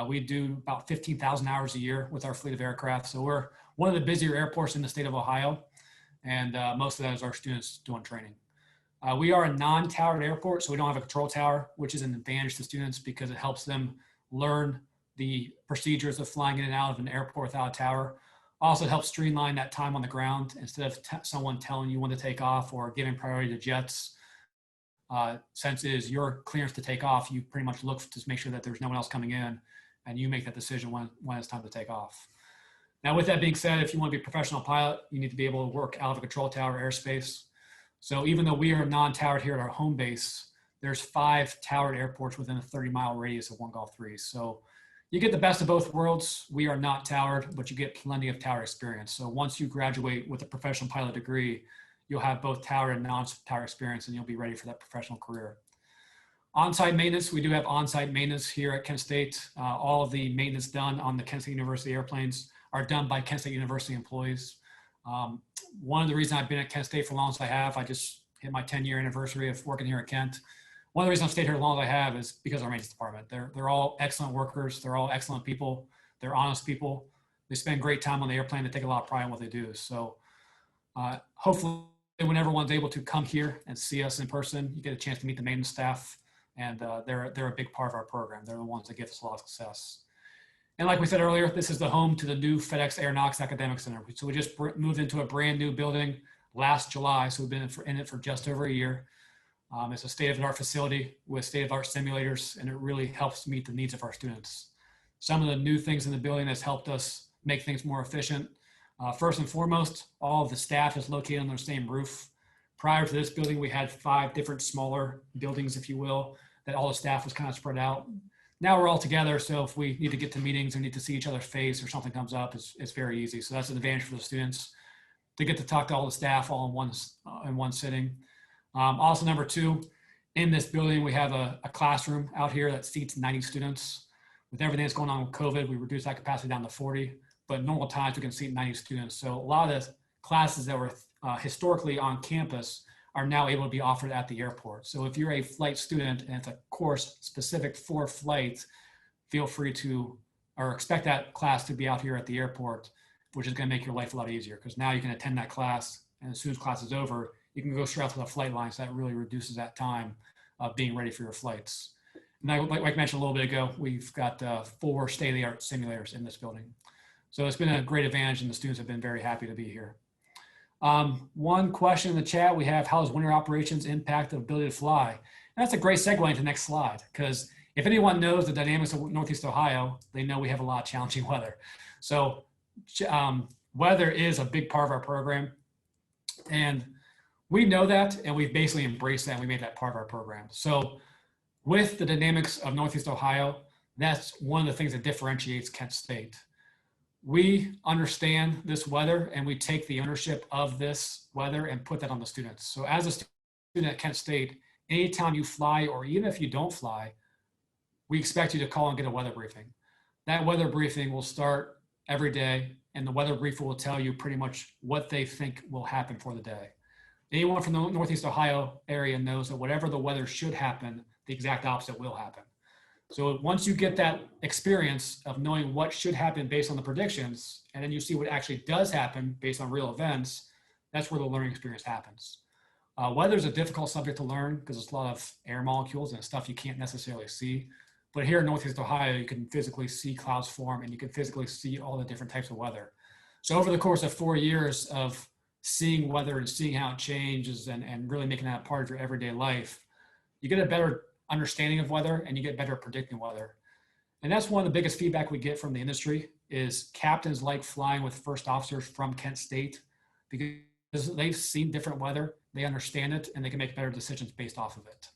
We do about 15,000 hours a year with our fleet of aircraft. So we're one of the busier airports in the state of Ohio, and most of that is our students doing training. We are a non-towered airport, so we don't have a control tower, which is an advantage to students because it helps them learn the procedures of flying in and out of an airport without a tower. Also, it helps streamline that time on the ground instead of someone telling you when to take off or giving priority to jets. Since it is your clearance to take off, you pretty much look to make sure that there's no one else coming in, and you make that decision when it's time to take off. Now, with that being said, if you want to be a professional pilot, you need to be able to work out of a control tower airspace. So even though we are non-towered here at our home base, there's 5 towered airports within a 30-mile radius of 1 Golf 3. So you get the best of both worlds. We are not towered, but you get plenty of tower experience. So once you graduate with a professional pilot degree, you'll have both towered and non-tower experience, and you'll be ready for that professional career. On-site maintenance, we do have on-site maintenance here at Kent State. All of the maintenance done on the Kent State University airplanes are done by Kent State University employees. One of the reasons I've been at Kent State for as long as I have, I just hit my 10-year anniversary of working here at Kent. One of the reasons I've stayed here as long as I have is because of our maintenance department. They're all excellent workers. They're all excellent people. They're honest people. They spend great time on the airplane. They take a lot of pride in what they do. So hopefully when everyone's able to come here and see us in person, you get a chance to meet the maintenance staff, and they're a big part of our program. They're the ones that give us a lot of success. And like we said earlier, this is the home to the new FedEx Aeronautics Academic Center. So we just moved into a brand new building last July. So we've been in it for just over a year. It's a state-of-the-art facility with state-of-the-art simulators, and it really helps meet the needs of our students. Some of the new things in the building that's helped us make things more efficient. First and foremost, all of the staff is located on the same roof. Prior to this building, we had 5 different smaller buildings, if you will, that all the staff was kind of spread out. Now we're all together, so if we need to get to meetings or need to see each other's face or something comes up, it's very easy. So that's an advantage for the students to get to talk to all the staff all in one sitting. Also, number 2, in this building, we have a classroom out here that seats 90 students. With everything that's going on with COVID, we reduced that capacity down to 40, but normal times we can seat 90 students. So a lot of the classes that were historically on campus are now able to be offered at the airport. So if you're a flight student and it's a course specific for flight, feel free to, or expect that class to be out here at the airport, which is gonna make your life a lot easier, because now you can attend that class, and as soon as class is over, you can go straight out to the flight line. So that really reduces that time of being ready for your flights. And like I mentioned a little bit ago, we've got 4 state-of-the-art simulators in this building. So it's been a great advantage, and the students have been very happy to be here. One question in the chat we have: how does winter operations impact the ability to fly? And that's a great segue into the next slide, because if anyone knows the dynamics of Northeast Ohio, they know we have a lot of challenging weather. So weather is a big part of our program, and we know that, and we've basically embraced that, and we made that part of our program. So with the dynamics of Northeast Ohio, that's one of the things that differentiates Kent State. We understand this weather, and we take the ownership of this weather and put that on the students. So as a student at Kent State, anytime you fly, or even if you don't fly, we expect you to call and get a weather briefing. That weather briefing will start every day, and the weather briefer will tell you pretty much what they think will happen for the day. Anyone from the Northeast Ohio area knows that whatever the weather should happen, the exact opposite will happen. So once you get that experience of knowing what should happen based on the predictions, and then you see what actually does happen based on real events, That's where the learning experience happens. Weather is a difficult subject to learn because there's a lot of air molecules and stuff you can't necessarily see. But here in Northeast Ohio, you can physically see clouds form and you can physically see all the different types of weather. So over the course of 4 years of seeing weather and seeing how it changes and really making that a part of your everyday life, you get a better understanding of weather and you get better at predicting weather. And that's one of the biggest feedback we get from the industry is captains like flying with first officers from Kent State because they've seen different weather, they understand it, and they can make better decisions based off of it.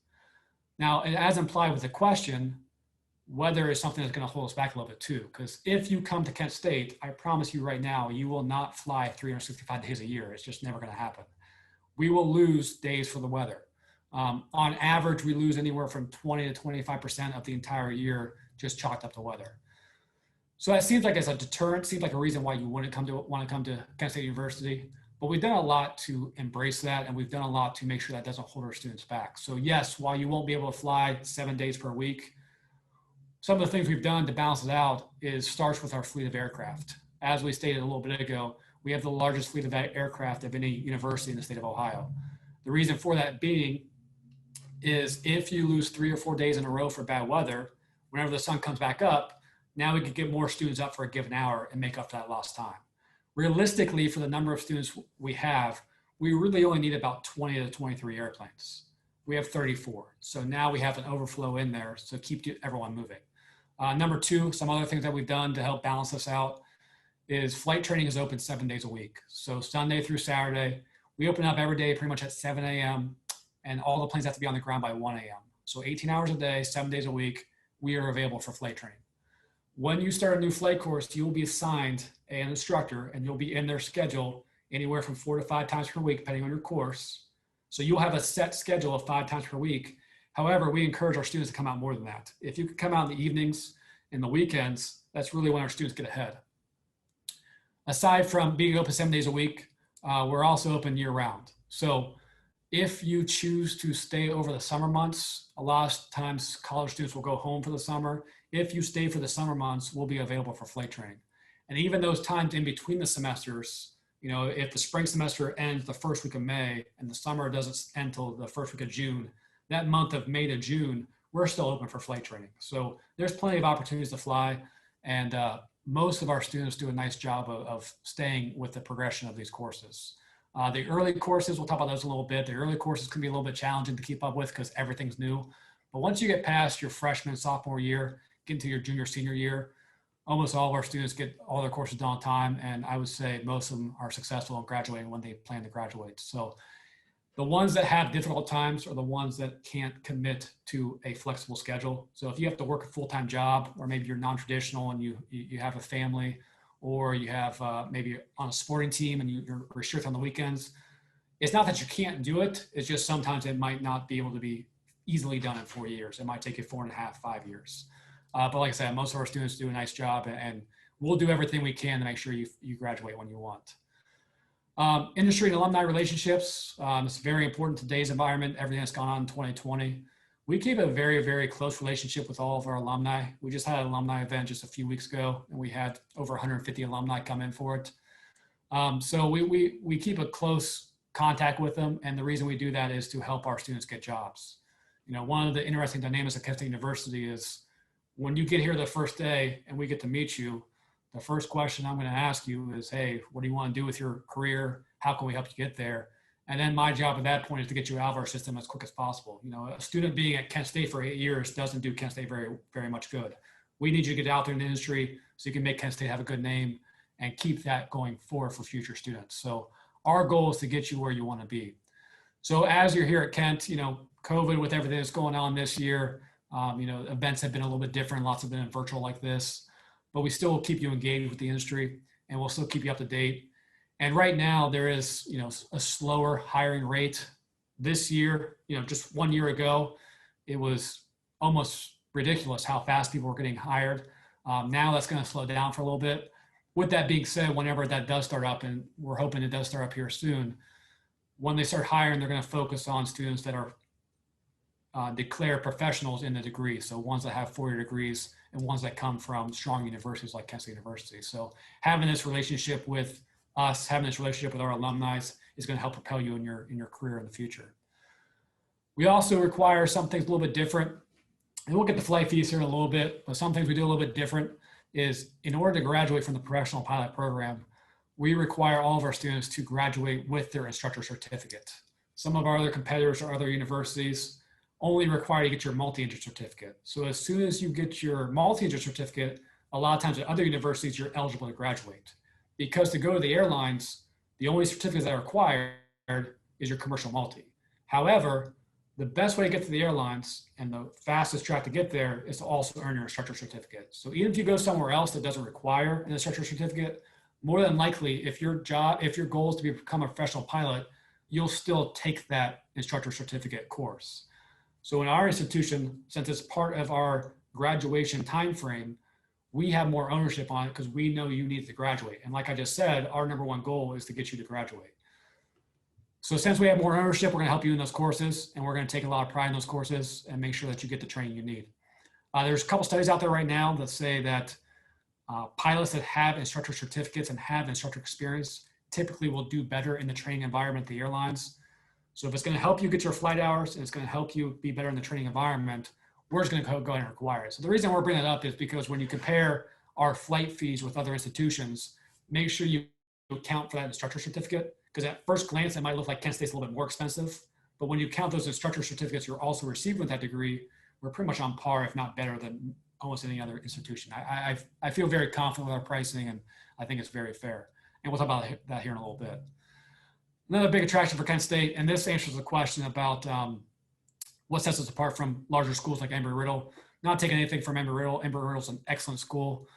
Now, as implied with the question, weather is something that's going to hold us back a little bit too, because if you come to Kent State, I promise you right now, you will not fly 365 days a year. It's just never going to happen. We will lose days for the weather. On average, we lose anywhere from 20 to 25% of the entire year just chalked up to weather. So that seems like as a deterrent, seems like a reason why you wouldn't want to come to Kent State University. But we've done a lot to embrace that, and we've done a lot to make sure that doesn't hold our students back. So yes, while you won't be able to fly 7 days per week, some of the things we've done to balance it out is starts with our fleet of aircraft. As we stated a little bit ago, we have the largest fleet of aircraft of any university in the state of Ohio. The reason for that being is if you lose 3 or 4 days in a row for bad weather, whenever the sun comes back up, now we could get more students up for a given hour and make up for that lost time. Realistically, for the number of students we have, we really only need about 20 to 23 airplanes. We have 34. So now we have an overflow in there to keep everyone moving. Number two, some other things that we've done to help balance this out is flight training is open 7 days a week. So Sunday through Saturday, we open up every day pretty much at 7 a.m. and all the planes have to be on the ground by 1 a.m. So 18 hours a day, 7 days a week, we are available for flight training. When you start a new flight course, you will be assigned an instructor and you'll be in their schedule anywhere from 4 to 5 times per week, depending on your course. So you'll have a set schedule of 5 times per week. However, we encourage our students to come out more than that. If you could come out in the evenings and the weekends, that's really when our students get ahead. Aside from being open 7 days a week, we're also open year round. So if you choose to stay over the summer months, a lot of times college students will go home for the summer. If you stay for the summer months, we'll be available for flight training. And even those times in between the semesters, you know, if the spring semester ends the first week of May and the summer doesn't end until the first week of June, that month of May to June, we're still open for flight training. So there's plenty of opportunities to fly. And most of our students do a nice job of staying with the progression of these courses. The early courses, we'll talk about those a little bit. The early courses can be a little bit challenging to keep up with because everything's new. But once you get past your freshman, sophomore year, get into your junior, senior year, almost all of our students get all their courses done on time. And I would say most of them are successful in graduating when they plan to graduate. So the ones that have difficult times are the ones that can't commit to a flexible schedule. So if you have to work a full-time job, or maybe you're non-traditional and you have a family, or you have maybe on a sporting team and you're restricted on the weekends, it's not that you can't do it. It's just sometimes it might not be able to be easily done in 4 years. It might take you 4.5, 5 years. But like I said, most of our students do a nice job and we'll do everything we can to make sure you graduate when you want. Industry and alumni relationships. It's very important in today's environment, everything that's gone on in 2020. We keep a very, very close relationship with all of our alumni. We just had an alumni event just a few weeks ago, and we had over 150 alumni come in for it. So we keep a close contact with them, and the reason we do that is to help our students get jobs. You know, one of the interesting dynamics at Kent State University is when you get here the first day and we get to meet you, the first question I'm going to ask you is, hey, what do you want to do with your career? How can we help you get there? And then my job at that point is to get you out of our system as quick as possible. You know, a student being at Kent State for 8 years doesn't do Kent State very, very much good. We need you to get out there in the industry so you can make Kent State have a good name and keep that going forward for future students. So our goal is to get you where you want to be. So as you're here at Kent, you know, COVID with everything that's going on this year, you know, events have been a little bit different. Lots have been virtual like this. But we still will keep you engaged with the industry and we'll still keep you up to date. And right now there is, you know, a slower hiring rate this year. You know, just 1 year ago, it was almost ridiculous how fast people were getting hired. Now that's going to slow down for a little bit. With that being said, whenever that does start up, and we're hoping it does start up here soon, when they start hiring, they're going to focus on students that are declared professionals in the degree. So ones that have 4-year degrees and ones that come from strong universities like Kent State University. So having this relationship with us, having this relationship with our alumni is going to help propel you in your career in the future. We also require some things a little bit different, and we'll get the flight fees here in a little bit, but some things we do a little bit different is in order to graduate from the professional pilot program, we require all of our students to graduate with their instructor certificate. Some of our other competitors or other universities only require you to get your multi-engine certificate. So as soon as you get your multi-engine certificate, a lot of times at other universities, you're eligible to graduate. Because to go to the airlines, the only certificates that are required is your commercial multi. However, the best way to get to the airlines and the fastest track to get there is to also earn your instructor certificate. So even if you go somewhere else that doesn't require an instructor certificate, more than likely, if your goal is to become a professional pilot, you'll still take that instructor certificate course. So in our institution, since it's part of our graduation timeframe, we have more ownership on it because we know you need to graduate. And like I just said, our number one goal is to get you to graduate. So since we have more ownership, we're going to help you in those courses, and we're going to take a lot of pride in those courses and make sure that you get the training you need. There's a couple studies out there right now that say that pilots that have instructor certificates and have instructor experience typically will do better in the training environment at the airlines. So if it's going to help you get your flight hours and it's going to help you be better in the training environment, we're just going to go ahead and require it. So the reason we're bringing it up is because when you compare our flight fees with other institutions, make sure you account for that instructor certificate. Because at first glance, it might look like Kent State's a little bit more expensive. But when you count those instructor certificates you're also receiving with that degree, we're pretty much on par, if not better than almost any other institution. I feel very confident with our pricing, and I think it's very fair. And we'll talk about that here in a little bit. Another big attraction for Kent State, and this answers the question about what sets us apart from larger schools like Embry-Riddle. Not taking anything from Embry-Riddle. Embry-Riddle's an excellent school.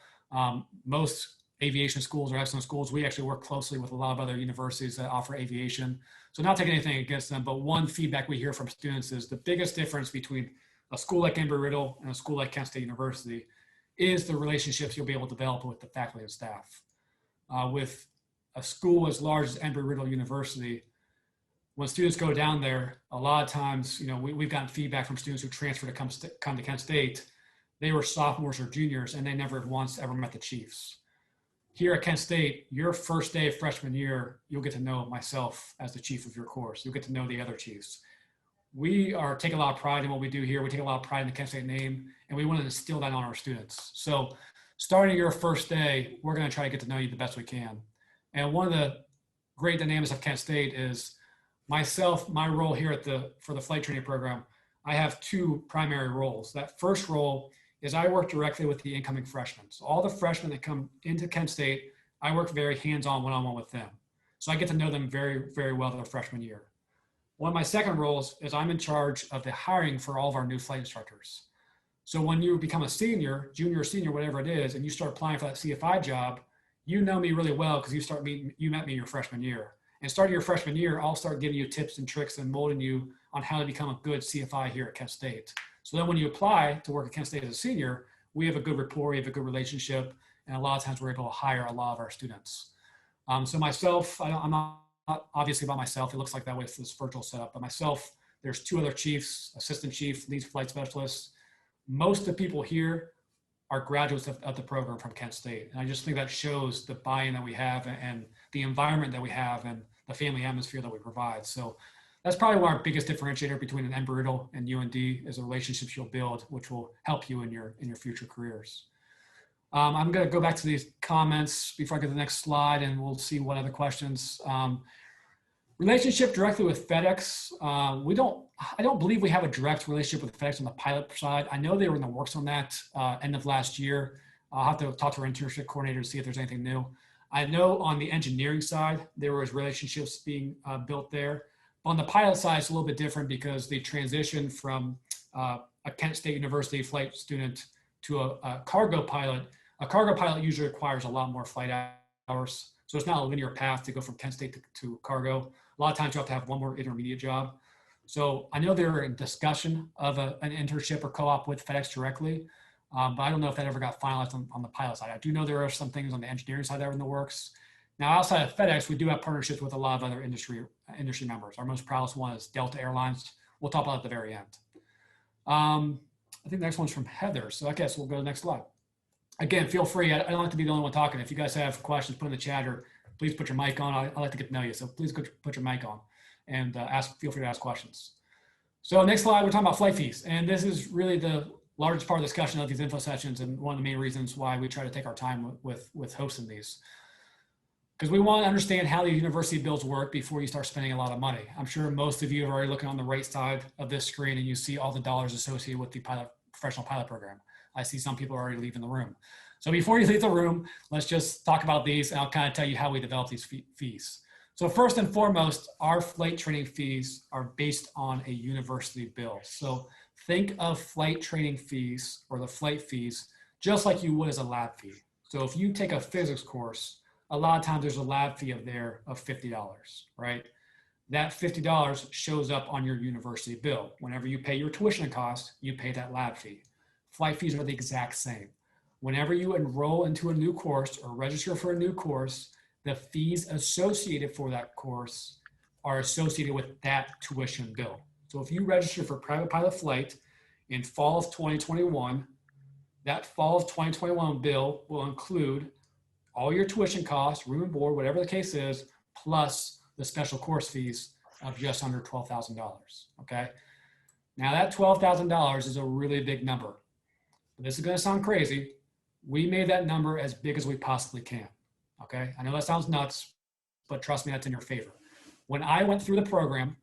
Most aviation schools are excellent schools. We actually work closely with a lot of other universities that offer aviation. So not taking anything against them, but one feedback we hear from students is the biggest difference between a school like Embry-Riddle and a school like Kent State University is the relationships you'll be able to develop with the faculty and staff. With a school as large as Embry-Riddle University, when students go down there, a lot of times, we've gotten feedback from students who transfer to come to Kent State. They were sophomores or juniors, and they never once ever met the chiefs. Here at Kent State, your first day of freshman year, you'll get to know myself as the chief of your course. You'll get to know the other chiefs. We take a lot of pride in what we do here. We take a lot of pride in the Kent State name, and we want to instill that on our students. So starting your first day, we're going to try to get to know you the best we can. And one of the great dynamics of Kent State is myself, my role here for the flight training program, I have two primary roles. That first role is I work directly with the incoming freshmen. So all the freshmen that come into Kent State, I work very hands-on one-on-one with them. So I get to know them very, very well their freshman year. One of my second roles is I'm in charge of the hiring for all of our new flight instructors. So when you become a senior, junior, senior, whatever it is, and you start applying for that CFI job, you know me really well because you met me your freshman year. And starting your freshman year, I'll start giving you tips and tricks and molding you on how to become a good CFI here at Kent State. So then when you apply to work at Kent State as a senior, we have a good rapport, we have a good relationship, and a lot of times we're able to hire a lot of our students. So myself, I'm not obviously by myself. It looks like that with this virtual setup, but myself, there's two other chiefs, assistant chief, lead flight specialists. Most of the people here are graduates of the program from Kent State. And I just think that shows the buy-in that we have and the environment that we have and the family atmosphere that we provide. So that's probably our biggest differentiator between an Embry-Riddle and UND is the relationships you'll build, which will help you in your future careers. I'm going to go back to these comments before I get to the next slide, and we'll see what other questions. Relationship directly with FedEx. I don't believe we have a direct relationship with FedEx on the pilot side. I know they were in the works on that end of last year. I'll have to talk to our internship coordinator to see if there's anything new. I know on the engineering side, there was relationships being built there. On the pilot side, it's a little bit different because the transition from a Kent State University flight student to a cargo pilot usually requires a lot more flight hours. So it's not a linear path to go from Kent State to cargo. A lot of times you have to have one more intermediate job. So I know they're in discussion of an internship or co-op with FedEx directly, but I don't know if that ever got finalized on the pilot side. I do know there are some things on the engineering side that are in the works. Now, outside of FedEx, we do have partnerships with a lot of other industry members. Our most proudest one is Delta Airlines. We'll talk about it at the very end. I think the next one's from Heather. So I guess we'll go to the next slide. Again, feel free. I don't have to be the only one talking. If you guys have questions, put in the chat or please put your mic on. I like to get to know you, so please put your mic on and feel free to ask questions. So next slide, we're talking about flight fees. And this is really the largest part of the discussion of these info sessions and one of the main reasons why we try to take our time with hosting these. Because we want to understand how the university bills work before you start spending a lot of money. I'm sure most of you are already looking on the right side of this screen and you see all the dollars associated with the professional pilot program. I see some people are already leaving the room. So before you leave the room, let's just talk about these and I'll kind of tell you how we develop these fees. So first and foremost, our flight training fees are based on a university bill. So think of flight training fees or the flight fees just like you would as a lab fee. So if you take a physics course, a lot of times there's a lab fee of $50, right? That $50 shows up on your university bill. Whenever you pay your tuition cost, you pay that lab fee. Flight fees are the exact same. Whenever you enroll into a new course or register for a new course, the fees associated for that course are associated with that tuition bill. So if you register for private pilot flight in fall of 2021, that fall of 2021 bill will include all your tuition costs, room and board, whatever the case is, plus the special course fees of just under $12,000, okay? Now that $12,000 is a really big number. This is gonna sound crazy. We made that number as big as we possibly can, okay? I know that sounds nuts, but trust me, that's in your favor. When I went through the program,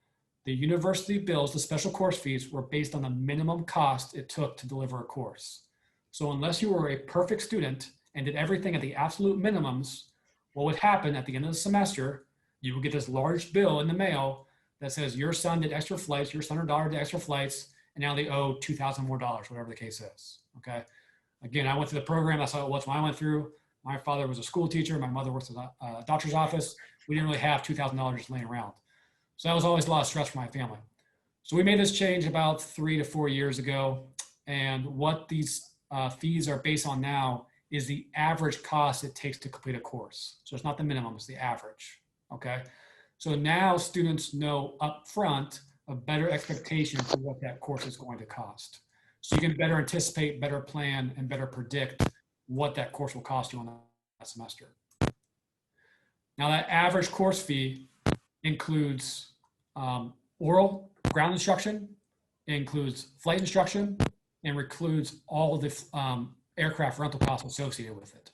the university bills, the special course fees were based on the minimum cost it took to deliver a course. So unless you were a perfect student and did everything at the absolute minimums, what would happen at the end of the semester, you would get this large bill in the mail that says your son did extra flights, your son or daughter did extra flights, and now they owe $2,000 more, whatever the case is, okay? Again, I went through the program, that's how it was when I went through. My father was a school teacher, my mother worked at a doctor's office. We didn't really have $2,000 just laying around. So that was always a lot of stress for my family. So we made this change about 3 to 4 years ago. And what these fees are based on now is the average cost it takes to complete a course. So it's not the minimum, it's the average, okay? So now students know upfront a better expectation for what that course is going to cost. So you can better anticipate, better plan, and better predict what that course will cost you on that semester. Now that average course fee includes oral ground instruction, includes flight instruction, and includes all the aircraft rental costs associated with it.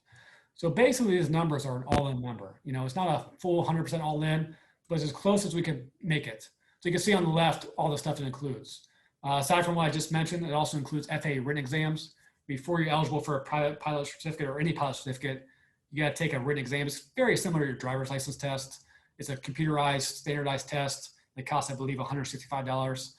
So basically these numbers are an all-in number. You know, it's not a full 100% all-in, but it's as close as we could make it. So you can see on the left all the stuff it includes. Aside from what I just mentioned, it also includes FAA written exams. Before you're eligible for a private pilot certificate or any pilot certificate, you got to take a written exam. It's very similar to your driver's license test. It's a computerized, standardized test that costs, I believe, $165.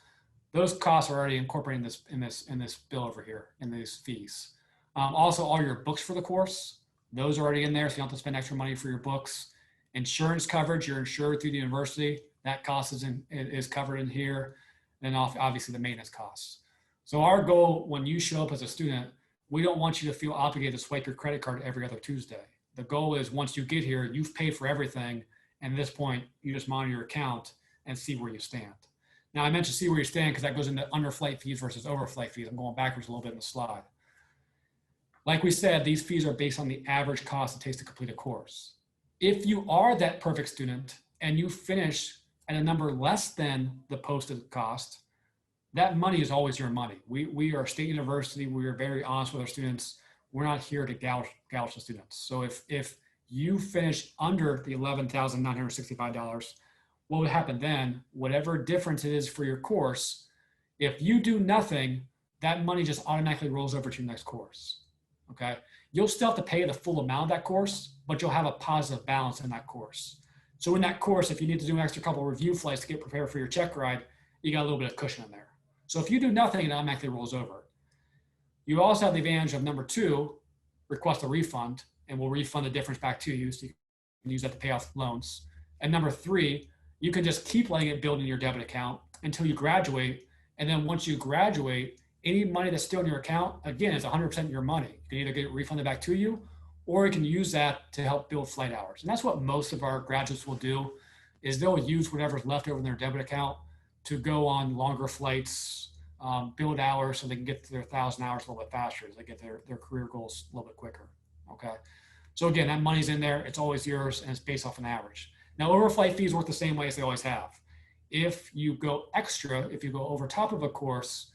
Those costs are already incorporated in this bill over here, in these fees. Also, all your books for the course, those are already in there, so you don't have to spend extra money for your books. Insurance coverage, you're insured through the university. That cost is covered in here. And then obviously the maintenance costs. So our goal when you show up as a student, we don't want you to feel obligated to swipe your credit card every other Tuesday. The goal is once you get here, you've paid for everything. And at this point, you just monitor your account and see where you stand. Now I mentioned see where you stand because that goes into underflight fees versus overflight fees. I'm going backwards a little bit in the slide. Like we said, these fees are based on the average cost it takes to complete a course. If you are that perfect student and you finish at a number less than the posted cost, that money is always your money. We are a state university. We are very honest with our students. We're not here to gouge the students. So if you finish under the $11,965, what would happen then, whatever difference it is for your course, if you do nothing, that money just automatically rolls over to your next course, okay? You'll still have to pay the full amount of that course, but you'll have a positive balance in that course. So in that course, if you need to do an extra couple of review flights to get prepared for your check ride, you got a little bit of cushion in there. So if you do nothing, it automatically rolls over. You also have the advantage of number 2, request a refund, and we'll refund the difference back to you so you can use that to pay off loans. And number 3, you can just keep letting it build in your debit account until you graduate. And then once you graduate, any money that's still in your account, again, is 100% your money. You can either get it refunded back to you, or you can use that to help build flight hours. And that's what most of our graduates will do, is they'll use whatever's left over in their debit account to go on longer flights, build hours so they can get to their 1,000 hours a little bit faster as they get their career goals a little bit quicker, okay? So again, that money's in there, it's always yours, and it's based off an average. Now, overflight fees work the same way as they always have. If you go extra, if you go over top of a course,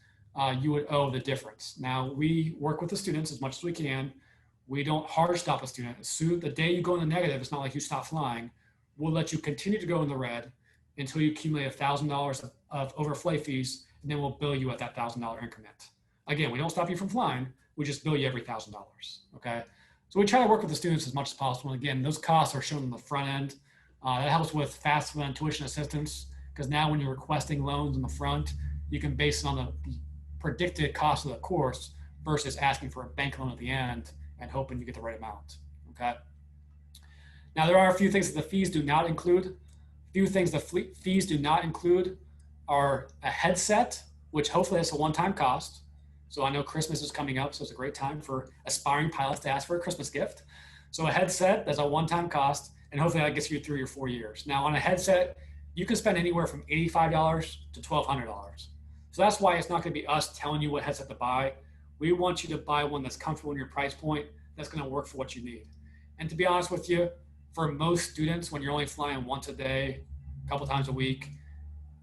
you would owe the difference. Now, we work with the students as much as we can. We don't hard stop a student. The day you go in the negative, it's not like you stop flying. We'll let you continue to go in the red until you accumulate $1,000 of overflight fees, and then we'll bill you at that $1,000 increment. Again, we don't stop you from flying. We just bill you every $1,000, okay? So we try to work with the students as much as possible. And again, those costs are shown on the front end. That helps with FAFSA and tuition assistance, because now when you're requesting loans in the front, you can base it on the predicted cost of the course versus asking for a bank loan at the end and hoping you get the right amount, okay? Now, there are a few things that the fees do not include. A few things the fees do not include are a headset, which hopefully is a one-time cost. So I know Christmas is coming up, so it's a great time for aspiring pilots to ask for a Christmas gift. So a headset, that's a one-time cost, and hopefully that gets you through your 4 years. Now, on a headset, you can spend anywhere from $85 to $1,200. So that's why it's not going to be us telling you what headset to buy. We want you to buy one that's comfortable in your price point, that's going to work for what you need. And to be honest with you, for most students, when you're only flying once a day, a couple times a week,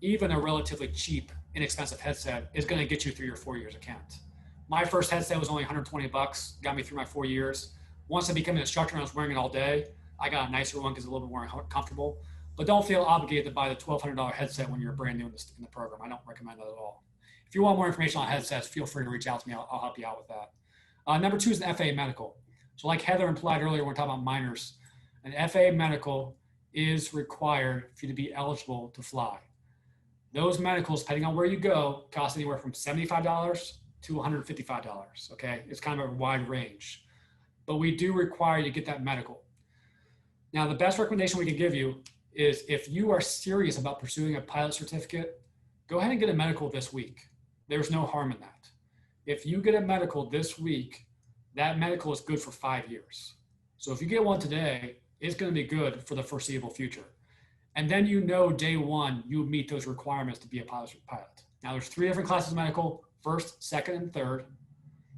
even a relatively cheap, inexpensive headset is going to get you through your 4 years of Kent. My first headset was only 120 bucks, got me through my 4 years. Once I became an instructor and I was wearing it all day, I got a nicer one because it's a little bit more comfortable. But don't feel obligated to buy the $1,200 headset when you're brand new in the program. I don't recommend that at all. If you want more information on headsets, feel free to reach out to me. I'll help you out with that. Number 2 is an FAA medical. So like Heather implied earlier when we're talking about minors, an FAA medical is required for you to be eligible to fly. Those medicals, depending on where you go, cost anywhere from $75 to $155, okay? It's kind of a wide range. But we do require you to get that medical. Now, the best recommendation we can give you is if you are serious about pursuing a pilot certificate, go ahead and get a medical this week. There's no harm in that. If you get a medical this week, that medical is good for 5 years. So if you get one today, it's going to be good for the foreseeable future. And then you know day one, you meet those requirements to be a pilot. Now there's 3 different classes of medical, first, second, and third.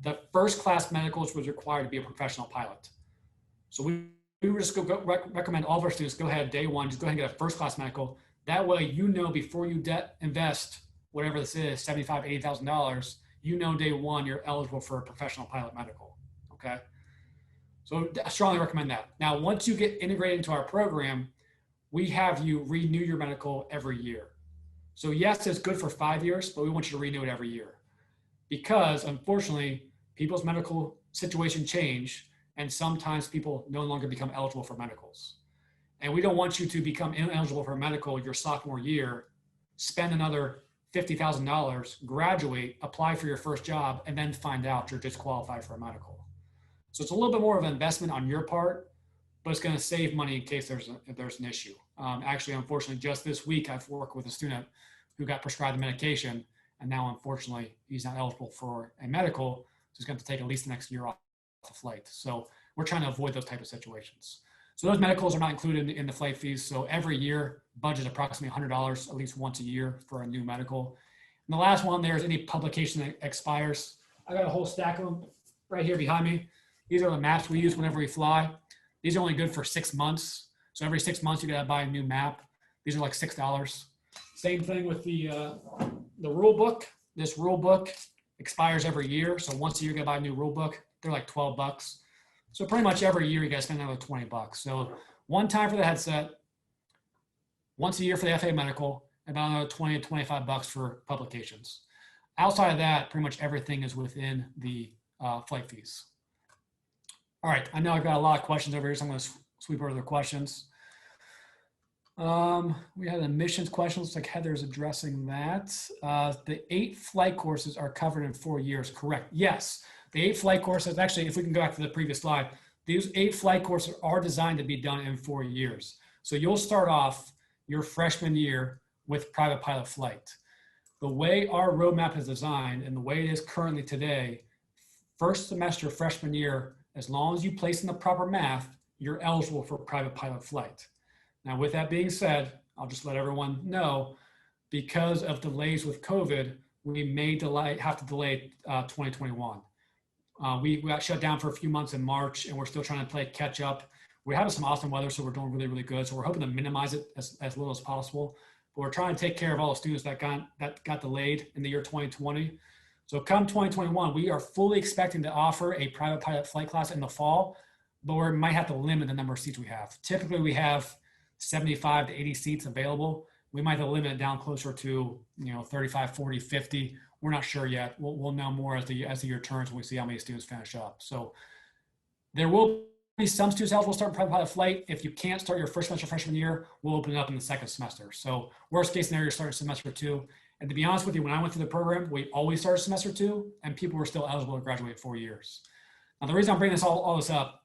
The first class medicals was required to be a professional pilot. So we would just recommend all of our students go ahead day one, just go ahead and get a first class medical. That way, you know, before you invest, whatever this is, $75,000, $80,000, you know day one, you're eligible for a professional pilot medical, okay? So I strongly recommend that. Now, once you get integrated into our program, we have you renew your medical every year. So yes, it's good for 5 years, but we want you to renew it every year. Because unfortunately, people's medical situation change, and sometimes people no longer become eligible for medicals. And we don't want you to become ineligible for a medical your sophomore year, spend another $50,000, graduate, apply for your first job, and then find out you're disqualified for a medical. So it's a little bit more of an investment on your part, but it's going to save money in case there's an issue. Actually, unfortunately, just this week, I've worked with a student who got prescribed a medication, and now, unfortunately, he's not eligible for a medical, so he's going to take at least the next year off the flight. So we're trying to avoid those type of situations. So those medicals are not included in the flight fees. So every year, budget approximately $100 at least once a year for a new medical. And the last one there is any publication that expires. I got a whole stack of them right here behind me. These are the maps we use whenever we fly. These are only good for 6 months. So every 6 months, you got to buy a new map. These are like $6. Same thing with the rule book. This rule book expires every year. So once a year, you got to buy a new rule book. They're like $12. So pretty much every year, you got to spend another $20. So one time for the headset, once a year for the FAA medical, and about another 20 to $25 for publications. Outside of that, pretty much everything is within the flight fees. All right, I know I've got a lot of questions over here, so I'm going to sweep over the questions. We had admissions questions, looks like Heather's addressing that. The 8 flight courses are covered in 4 years, correct? Yes, the 8 flight courses, actually, if we can go back to the previous slide, these 8 flight courses are designed to be done in 4 years. So you'll start off your freshman year with private pilot flight. The way our roadmap is designed and the way it is currently today, first semester freshman year, as long as you place in the proper math, you're eligible for private pilot flight. Now, with that being said, I'll just let everyone know, because of delays with COVID, we may have to delay 2021. We got shut down for a few months in March, and we're still trying to play catch up. We're having some awesome weather, so we're doing really, really good. So we're hoping to minimize it as little as possible. But we're trying to take care of all the students that got delayed in the year 2020. So come 2021, we are fully expecting to offer a private pilot flight class in the fall, but we might have to limit the number of seats we have. Typically, we have 75 to 80 seats available. We might have to limit it down closer to 35, 40, 50. We're not sure yet. We'll know more as the year turns when we see how many students finish up. So there will be some students eligible to start private pilot flight. If you can't start your first semester freshman year, we'll open it up in the second semester. So worst case scenario, you're starting semester 2. And to be honest with you, when I went through the program, we always started semester 2, and people were still eligible to graduate in 4 years. Now, the reason I'm bringing all this up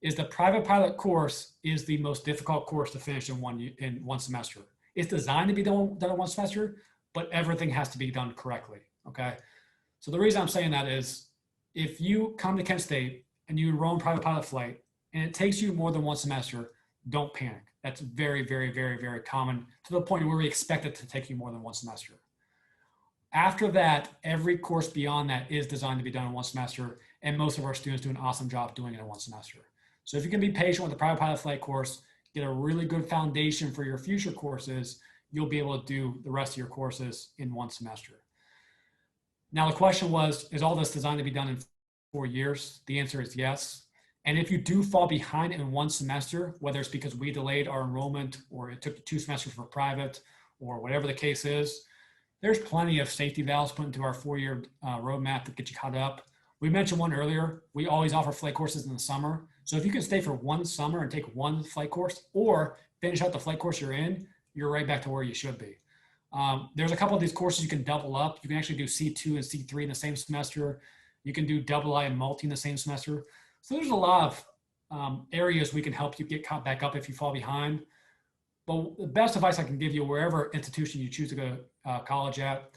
is the private pilot course is the most difficult course to finish in one semester. It's designed to be done in one semester, but everything has to be done correctly, okay? So the reason I'm saying that is if you come to Kent State and you enroll in private pilot flight and it takes you more than one semester, don't panic. That's very, very, very, very common to the point where we expect it to take you more than one semester. After that, every course beyond that is designed to be done in one semester, and most of our students do an awesome job doing it in one semester. So if you can be patient with the private pilot flight course, get a really good foundation for your future courses, you'll be able to do the rest of your courses in one semester. Now, the question was, is all this designed to be done in 4 years? The answer is yes. And if you do fall behind in one semester, whether it's because we delayed our enrollment or it took 2 semesters for private or whatever the case is, there's plenty of safety valves put into our 4-year roadmap to get you caught up. We mentioned one earlier. We always offer flight courses in the summer. So if you can stay for one summer and take one flight course or finish out the flight course you're in, you're right back to where you should be. There's a couple of these courses you can double up. You can actually do C2 and C3 in the same semester. You can do double I and multi in the same semester. So there's a lot of areas we can help you get caught back up if you fall behind. But the best advice I can give you, wherever institution you choose to go to college at,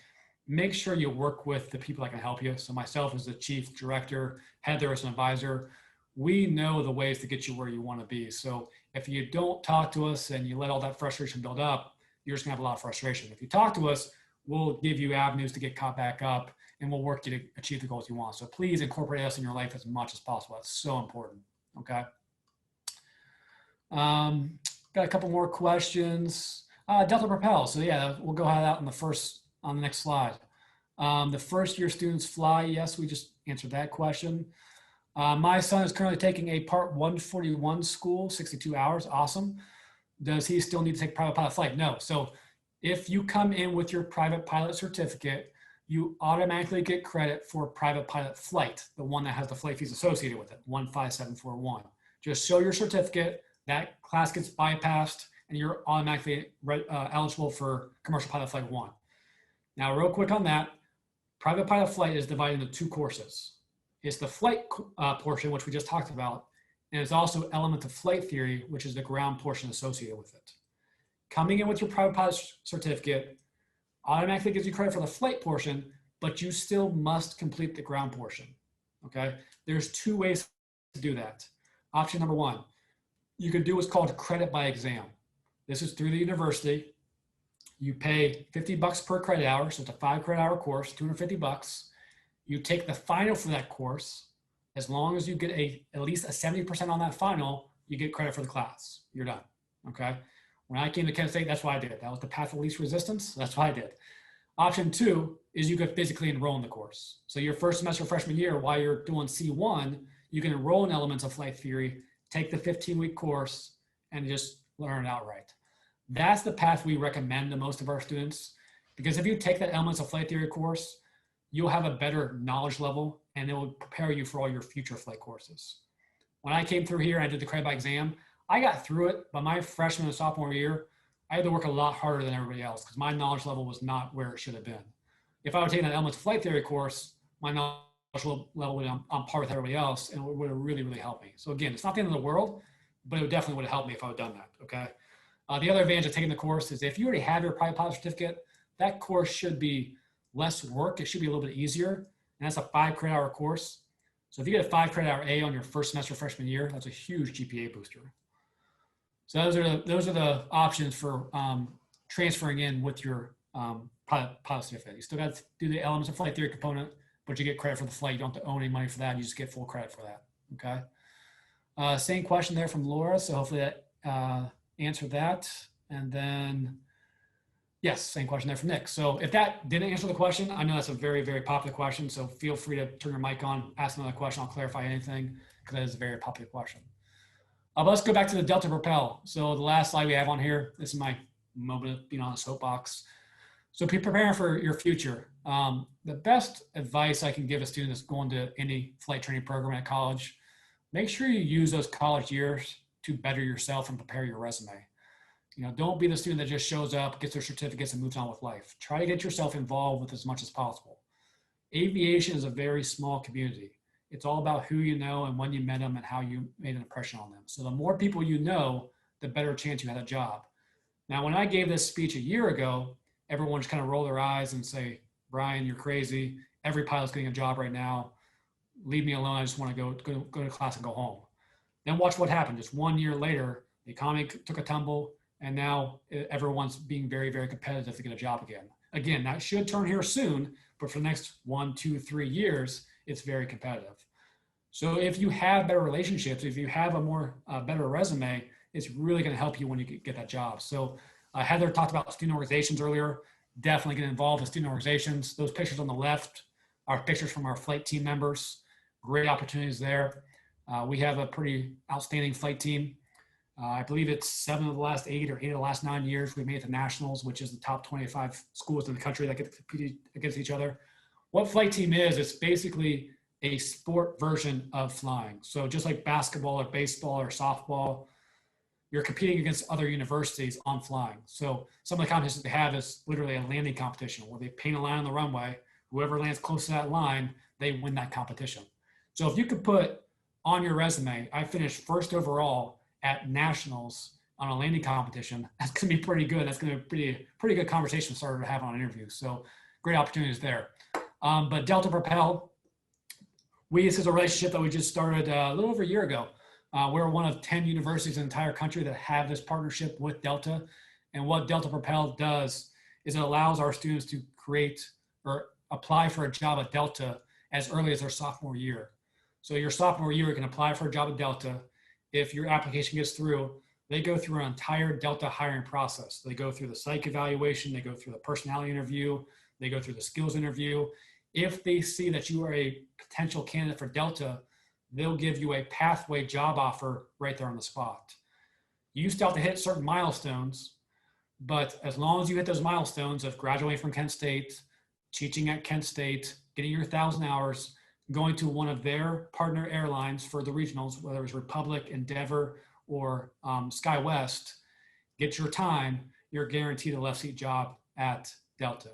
make sure you work with the people that can help you. So myself as the chief director, Heather as an advisor, we know the ways to get you where you want to be. So if you don't talk to us and you let all that frustration build up, you're just gonna have a lot of frustration. If you talk to us, we'll give you avenues to get caught back up and we'll work you to achieve the goals you want. So please incorporate us in your life as much as possible. It's so important, okay? Got a couple more questions. Delta Propel. So yeah, we'll go ahead out on the next slide. The first year students fly. Yes, we just answered that question. My son is currently taking a Part 141 school, 62 hours. Awesome. Does he still need to take private pilot flight? No. So if you come in with your private pilot certificate, you automatically get credit for private pilot flight, the one that has the flight fees associated with it, 15741. Just show your certificate, that class gets bypassed, and you're automatically eligible for commercial pilot flight 1. Now, real quick on that, private pilot flight is divided into 2 courses. It's the flight portion, which we just talked about, and it's also element of flight theory, which is the ground portion associated with it. Coming in with your private pilot certificate automatically gives you credit for the flight portion, but you still must complete the ground portion, okay? There's 2 ways to do that. Option number 1, you can do what's called credit by exam. This is through the university. You pay $50 per credit hour, so it's a 5 credit hour course, $250. You take the final for that course. As long as you get at least a 70% on that final, you get credit for the class. You're done, okay? When I came to Kent State, that's what I did. That was the path of least resistance. That's what I did. Option 2 is you could physically enroll in the course. So your first semester freshman year, while you're doing C1, you can enroll in elements of flight theory, take the 15-week course, and just learn it outright. That's the path we recommend to most of our students, because if you take that elements of flight theory course, you'll have a better knowledge level and it will prepare you for all your future flight courses. When I came through here, I did the credit by exam. I got through it, but my freshman and sophomore year, I had to work a lot harder than everybody else because my knowledge level was not where it should have been. If I would take that elements of flight theory course, my knowledge level would be on par with everybody else, and it would have really, really helped me. So again, it's not the end of the world, but it definitely would have helped me if I had done that, okay? The other advantage of taking the course is if you already have your private pilot certificate, that course should be less work. It should be a little bit easier, and that's a 5 credit hour course. So if you get a 5 credit hour A on your first semester freshman year, that's a huge GPA booster. So those are the options for transferring in with your pilot certificate. You still got to do the elements of flight theory component, but you get credit for the flight. You don't have to own any money for that. You just get full credit for that. Okay. Same question there from Laura. So hopefully that answered that. And then, yes, same question there from Nick. So if that didn't answer the question, I know that's a very, very popular question. So feel free to turn your mic on, ask another question. I'll clarify anything because that is a very popular question. But let's go back to the Delta Propel. So the last slide we have on here, this is my moment being on the soapbox. So be preparing for your future. The best advice I can give a student that's going to any flight training program at college, make sure you use those college years to better yourself and prepare your resume. Don't be the student that just shows up, gets their certificates, and moves on with life. Try to get yourself involved with as much as possible. Aviation is a very small community. It's all about who you know and when you met them and how you made an impression on them. So the more people you know, the better chance you had a job. Now, when I gave this speech a year ago, everyone just kind of rolled their eyes and say, Brian, you're crazy. Every pilot's getting a job right now. Leave me alone. I just want to go to class and go home. Then watch what happened. Just 1 year later, the economy took a tumble, and now everyone's being very, very competitive to get a job again. Again, that should turn here soon, but for the next 1, 2, 3 years, it's very competitive. So if you have better relationships, if you have a better resume, it's really going to help you when you get that job. So Heather talked about student organizations earlier. Definitely get involved in student organizations. Those pictures on the left are pictures from our flight team members. Great opportunities there. We have a pretty outstanding flight team. I believe it's 7 of the last 8 or 8 of the last 9 years we made it to nationals, which is the top 25 schools in the country that get to compete against each other. What flight team is, it's basically a sport version of flying. So just like basketball or baseball or softball, you're competing against other universities on flying. So some of the competitions they have is literally a landing competition where they paint a line on the runway. Whoever lands close to that line, they win that competition. So if you could put on your resume, I finished first overall at nationals on a landing competition, that's going to be pretty good. That's going to be a pretty good conversation starter to have on an interview. So great opportunities there. But Delta Propel, this is a relationship that we just started a little over a year ago. We're one of 10 universities in the entire country that have this partnership with Delta. And what Delta Propel does is it allows our students to create or apply for a job at Delta as early as their sophomore year. So your sophomore year, you can apply for a job at Delta. If your application gets through, they go through an entire Delta hiring process. They go through the psych evaluation, they go through the personality interview, they go through the skills interview. If they see that you are a potential candidate for Delta, they'll give you a pathway job offer right there on the spot. You still have to hit certain milestones, but as long as you hit those milestones of graduating from Kent State, teaching at Kent State, getting your 1,000 hours, going to one of their partner airlines for the regionals, whether it's Republic, Endeavor, or SkyWest, get your time, you're guaranteed a left seat job at Delta.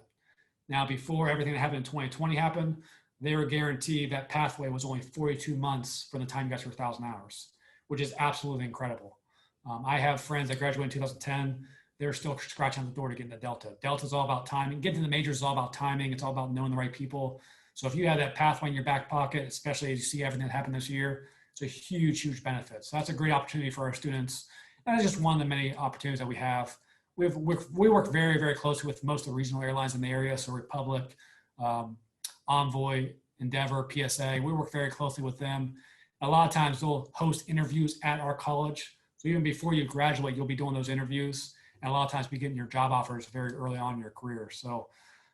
Now, before everything that happened in 2020 happened, they were guaranteed that pathway was only 42 months from the time you got your 1,000 hours, which is absolutely incredible. I have friends that graduated in 2010. They're still scratching on the door to get into Delta. Delta is all about timing. Getting to the majors is all about timing. It's all about knowing the right people. So if you have that pathway in your back pocket, especially as you see everything that happened this year, it's a huge, huge benefit. So that's a great opportunity for our students. And it's just one of the many opportunities that we have. We work very, very closely with most of the regional airlines in the area. So Republic, Envoy, Endeavor, PSA, we work very closely with them. A lot of times they'll host interviews at our college. So even before you graduate, you'll be doing those interviews. And a lot of times be getting your job offers very early on in your career. So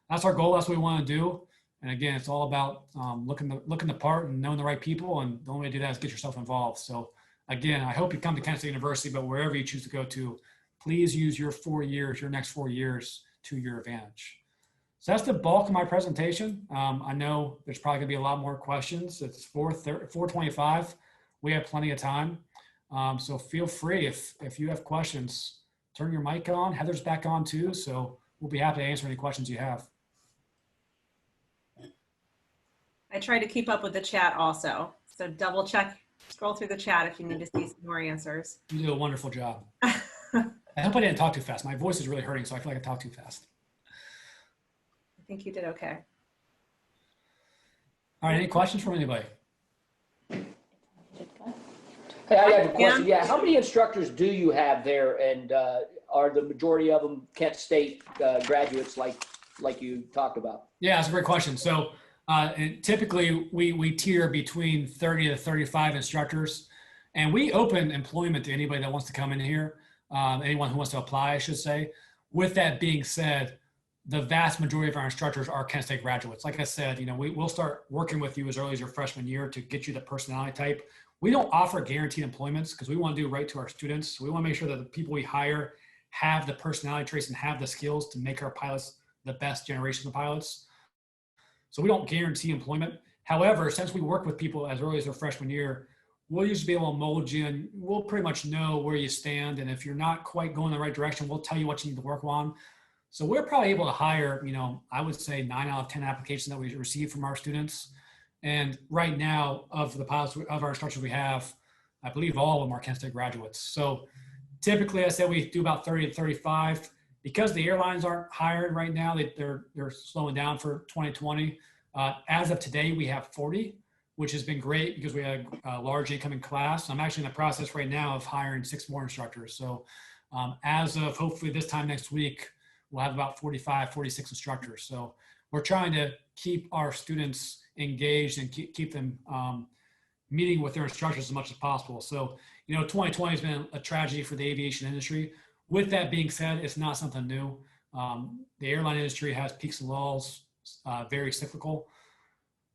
that's our goal. That's what we want to do. And again, it's all about looking the part and knowing the right people. And the only way to do that is get yourself involved. So again, I hope you come to Kent State University, but wherever you choose to go to, please use your 4 years, your next 4 years to your advantage. So that's the bulk of my presentation. I know there's probably gonna be a lot more questions. It's 4:25. We have plenty of time. So feel free, if you have questions, turn your mic on. Heather's back on too. So we'll be happy to answer any questions you have. I try to keep up with the chat also. So double check, scroll through the chat if you need to see some more answers. You do a wonderful job. I hope I didn't talk too fast. My voice is really hurting, so I feel like I talk too fast. I think you did okay. All right, any questions from anybody? Hey, I have a question. Yeah, how many instructors do you have there, and are the majority of them Kent State graduates like you talked about? Yeah, that's a great question. So And typically, we tier between 30 to 35 instructors, and we open employment to anybody that wants to come in here, anyone who wants to apply, I should say. With that being said, the vast majority of our instructors are Kent State graduates. Like I said, we'll start working with you as early as your freshman year to get you the personality type. We don't offer guaranteed employments because we want to do right to our students. So we want to make sure that the people we hire have the personality traits and have the skills to make our pilots the best generation of pilots. So we don't guarantee employment. However, since we work with people as early as their freshman year, we'll usually be able to mold you and we'll pretty much know where you stand. And if you're not quite going the right direction, we'll tell you what you need to work on. So we're probably able to hire, I would say 9 out of 10 applications that we receive from our students. And right now, of the pilots, of our instructors we have, I believe all of them are Kent State graduates. So typically, I said we do about 30 to 35. Because the airlines aren't hiring right now, they're slowing down for 2020. As of today, we have 40, which has been great because we had a large incoming class. I'm actually in the process right now of hiring 6 more instructors. So as of hopefully this time next week, we'll have about 45, 46 instructors. So we're trying to keep our students engaged and keep them meeting with their instructors as much as possible. So, 2020 has been a tragedy for the aviation industry. With that being said, it's not something new. The airline industry has peaks and lulls, very cyclical.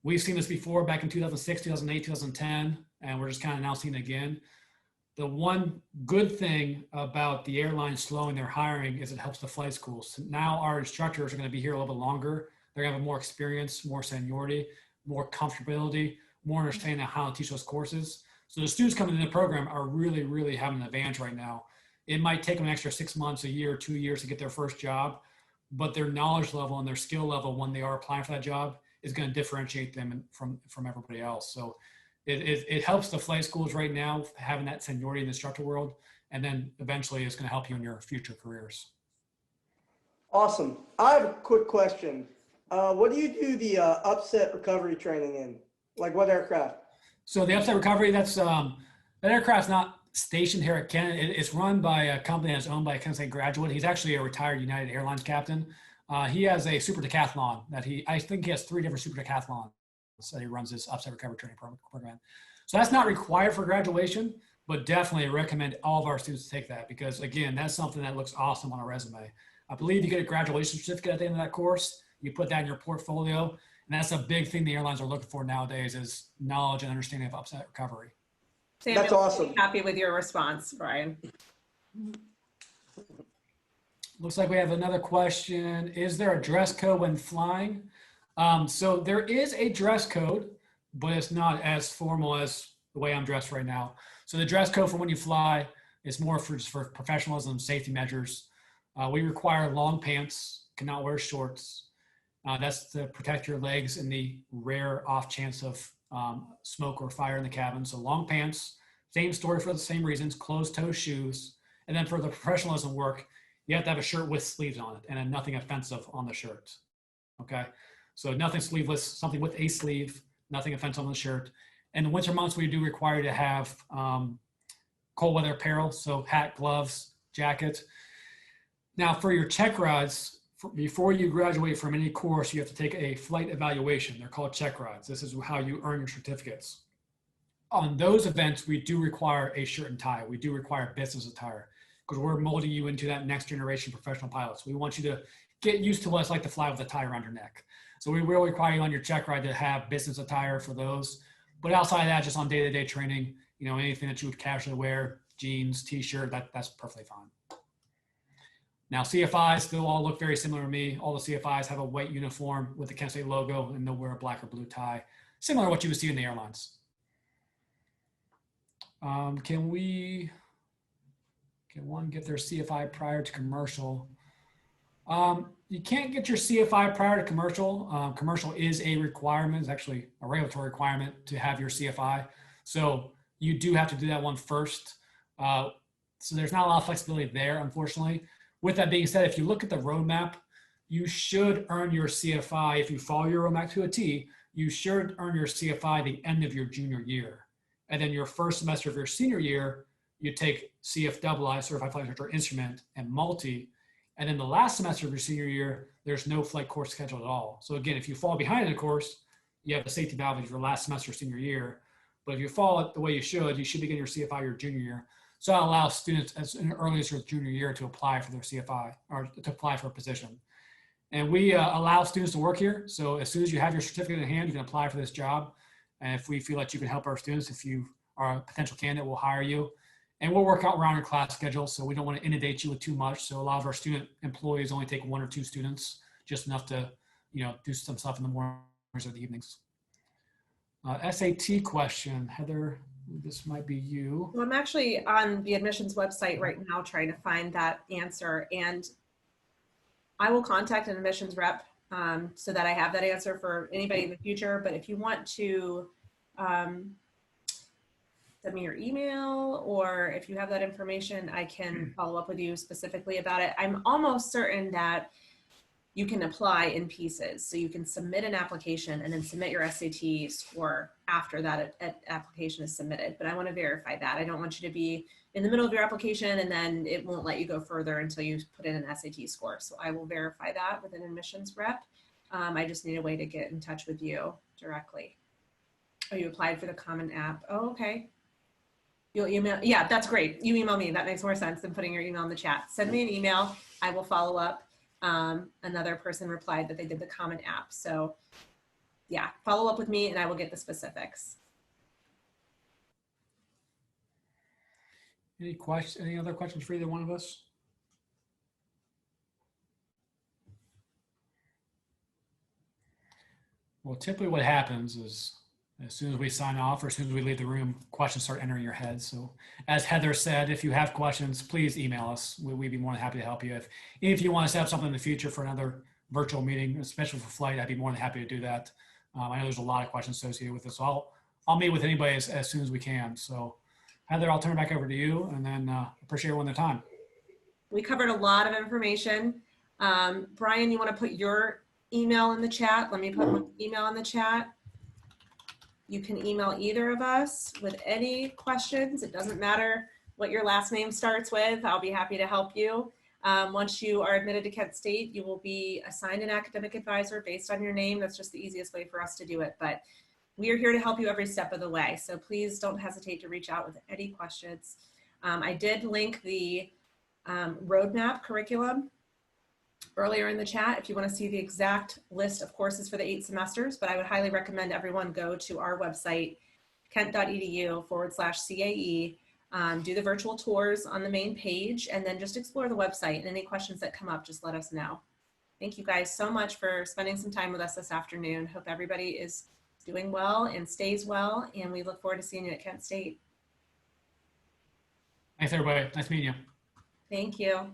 We've seen this before back in 2006, 2008, 2010, and we're just kind of now seeing it again. The one good thing about the airlines slowing their hiring is it helps the flight schools. So now our instructors are going to be here a little bit longer. They're going to have more experience, more seniority, more comfortability, more understanding of how to teach those courses. So the students coming in the program are really, really having an advantage right now. It might take them an extra 6 months, a year, 2 years to get their first job, but their knowledge level and their skill level when they are applying for that job is going to differentiate them from everybody else. So it helps the flight schools right now having that seniority in the instructor world, and then eventually it's going to help you in your future careers. Awesome. I have a quick question. What do you do the upset recovery training in? Like what aircraft? So the upset recovery, that aircraft's not stationed here at Kent. It's run by a company that's owned by a Kent State graduate. He's actually a retired United Airlines captain. He has a super decathlon I think he has 3 different super decathlons that he runs this upset recovery training program. So that's not required for graduation, but definitely recommend all of our students to take that because again, that's something that looks awesome on a resume. I believe you get a graduation certificate at the end of that course. You put that in your portfolio, and that's a big thing the airlines are looking for nowadays is knowledge and understanding of upset recovery. Samuel, That's awesome. Happy with your response, Brian. Looks like we have another question. Is there a dress code when flying? So there is a dress code, but it's not as formal as the way I'm dressed right now. So the dress code for when you fly is more for professionalism, safety measures. We require long pants, cannot wear shorts. That's to protect your legs in the rare off chance of smoke or fire in the cabin. So long pants, same story for the same reasons, closed toe shoes. And then for the professionalism work, you have to have a shirt with sleeves on it and then nothing offensive on the shirt. Okay. So nothing sleeveless, something with a sleeve, nothing offensive on the shirt. In the winter months, we do require to have cold weather apparel. So hat, gloves, jacket. Now for your check rides, before you graduate from any course, you have to take a flight evaluation. They're called check rides. This is how you earn your certificates. On those events, we do require a shirt and tie. We do require business attire because we're molding you into that next generation professional pilots. We want you to get used to what it's like to fly with a tie around your neck. So we will require you on your check ride to have business attire for those. But outside of that, just on day-to-day training, anything that you would casually wear, jeans, t-shirt, that's perfectly fine. Now, CFIs still all look very similar to me. All the CFIs have a white uniform with the Kent State logo, and they'll wear a black or blue tie, similar to what you would see in the airlines. Can one get their CFI prior to commercial? You can't get your CFI prior to commercial. Commercial is a requirement. It's actually a regulatory requirement to have your CFI. So you do have to do that one first. So there's not a lot of flexibility there, unfortunately. With that being said, if you look at the roadmap, you should earn your CFI. If you follow your roadmap to a T, you should earn your CFI at the end of your junior year. And then your first semester of your senior year, you take CFII, Certified Flight Instructor Instrument, and Multi. And then the last semester of your senior year, there's no flight course scheduled at all. So again, if you fall behind in a course, you have the safety valve of your last semester senior year. But if you follow it the way you should begin your CFI your junior year. So that allows students as early as their junior year to apply for their CFI or to apply for a position. And we allow students to work here. So as soon as you have your certificate in hand, you can apply for this job. And if we feel that you can help our students, if you are a potential candidate, we'll hire you. And we'll work out around your class schedule. So we don't want to inundate you with too much. So a lot of our student employees only take 1 or 2 students, just enough to, do some stuff in the mornings or the evenings. SAT question, Heather, this might be you. So I'm actually on the admissions website right now trying to find that answer, and I will contact an admissions rep so that I have that answer for anybody in the future. But if you want to send me your email, or if you have that information, I can follow up with you specifically about it. I'm almost certain that you can apply in pieces. So you can submit an application and then submit your SAT score after that application is submitted. But I want to verify that. I don't want you to be in the middle of your application and then it won't let you go further until you put in an SAT score. So I will verify that with an admissions rep. I just need a way to get in touch with you directly. Oh, you applied for the Common App. Oh, okay. You'll email. Yeah, that's great. You email me. That makes more sense than putting your email in the chat. Send me an email. I will follow up. Another person replied that they did the Common App. So yeah, follow up with me and I will get the specifics. Any other questions for either one of us? Well, typically what happens is as soon as we sign off or as soon as we leave the room, questions start entering your head. So as Heather said, if you have questions, please email us. We'd be more than happy to help you. If you want us to have something in the future for another virtual meeting, especially for flight, I'd be more than happy to do that. I know there's a lot of questions associated with this. So I'll meet with anybody as soon as we can. So Heather, I'll turn it back over to you, and then appreciate everyone their time. We covered a lot of information. Brian, you want to put your email in the chat? Let me put my email in the chat. You can email either of us with any questions. It doesn't matter what your last name starts with. I'll be happy to help you. Once you are admitted to Kent State, you will be assigned an academic advisor based on your name. That's just the easiest way for us to do it. But we are here to help you every step of the way. So please don't hesitate to reach out with any questions. I did link the roadmap curriculum earlier in the chat if you want to see the exact list of courses for the 8 semesters, but I would highly recommend everyone go to our website, kent.edu/CAE, do the virtual tours on the main page, and then just explore the website, and any questions that come up, just let us know. Thank you guys so much for spending some time with us this afternoon. Hope everybody is doing well and stays well, and we look forward to seeing you at Kent State. Thanks, everybody. Nice meeting you. Thank you.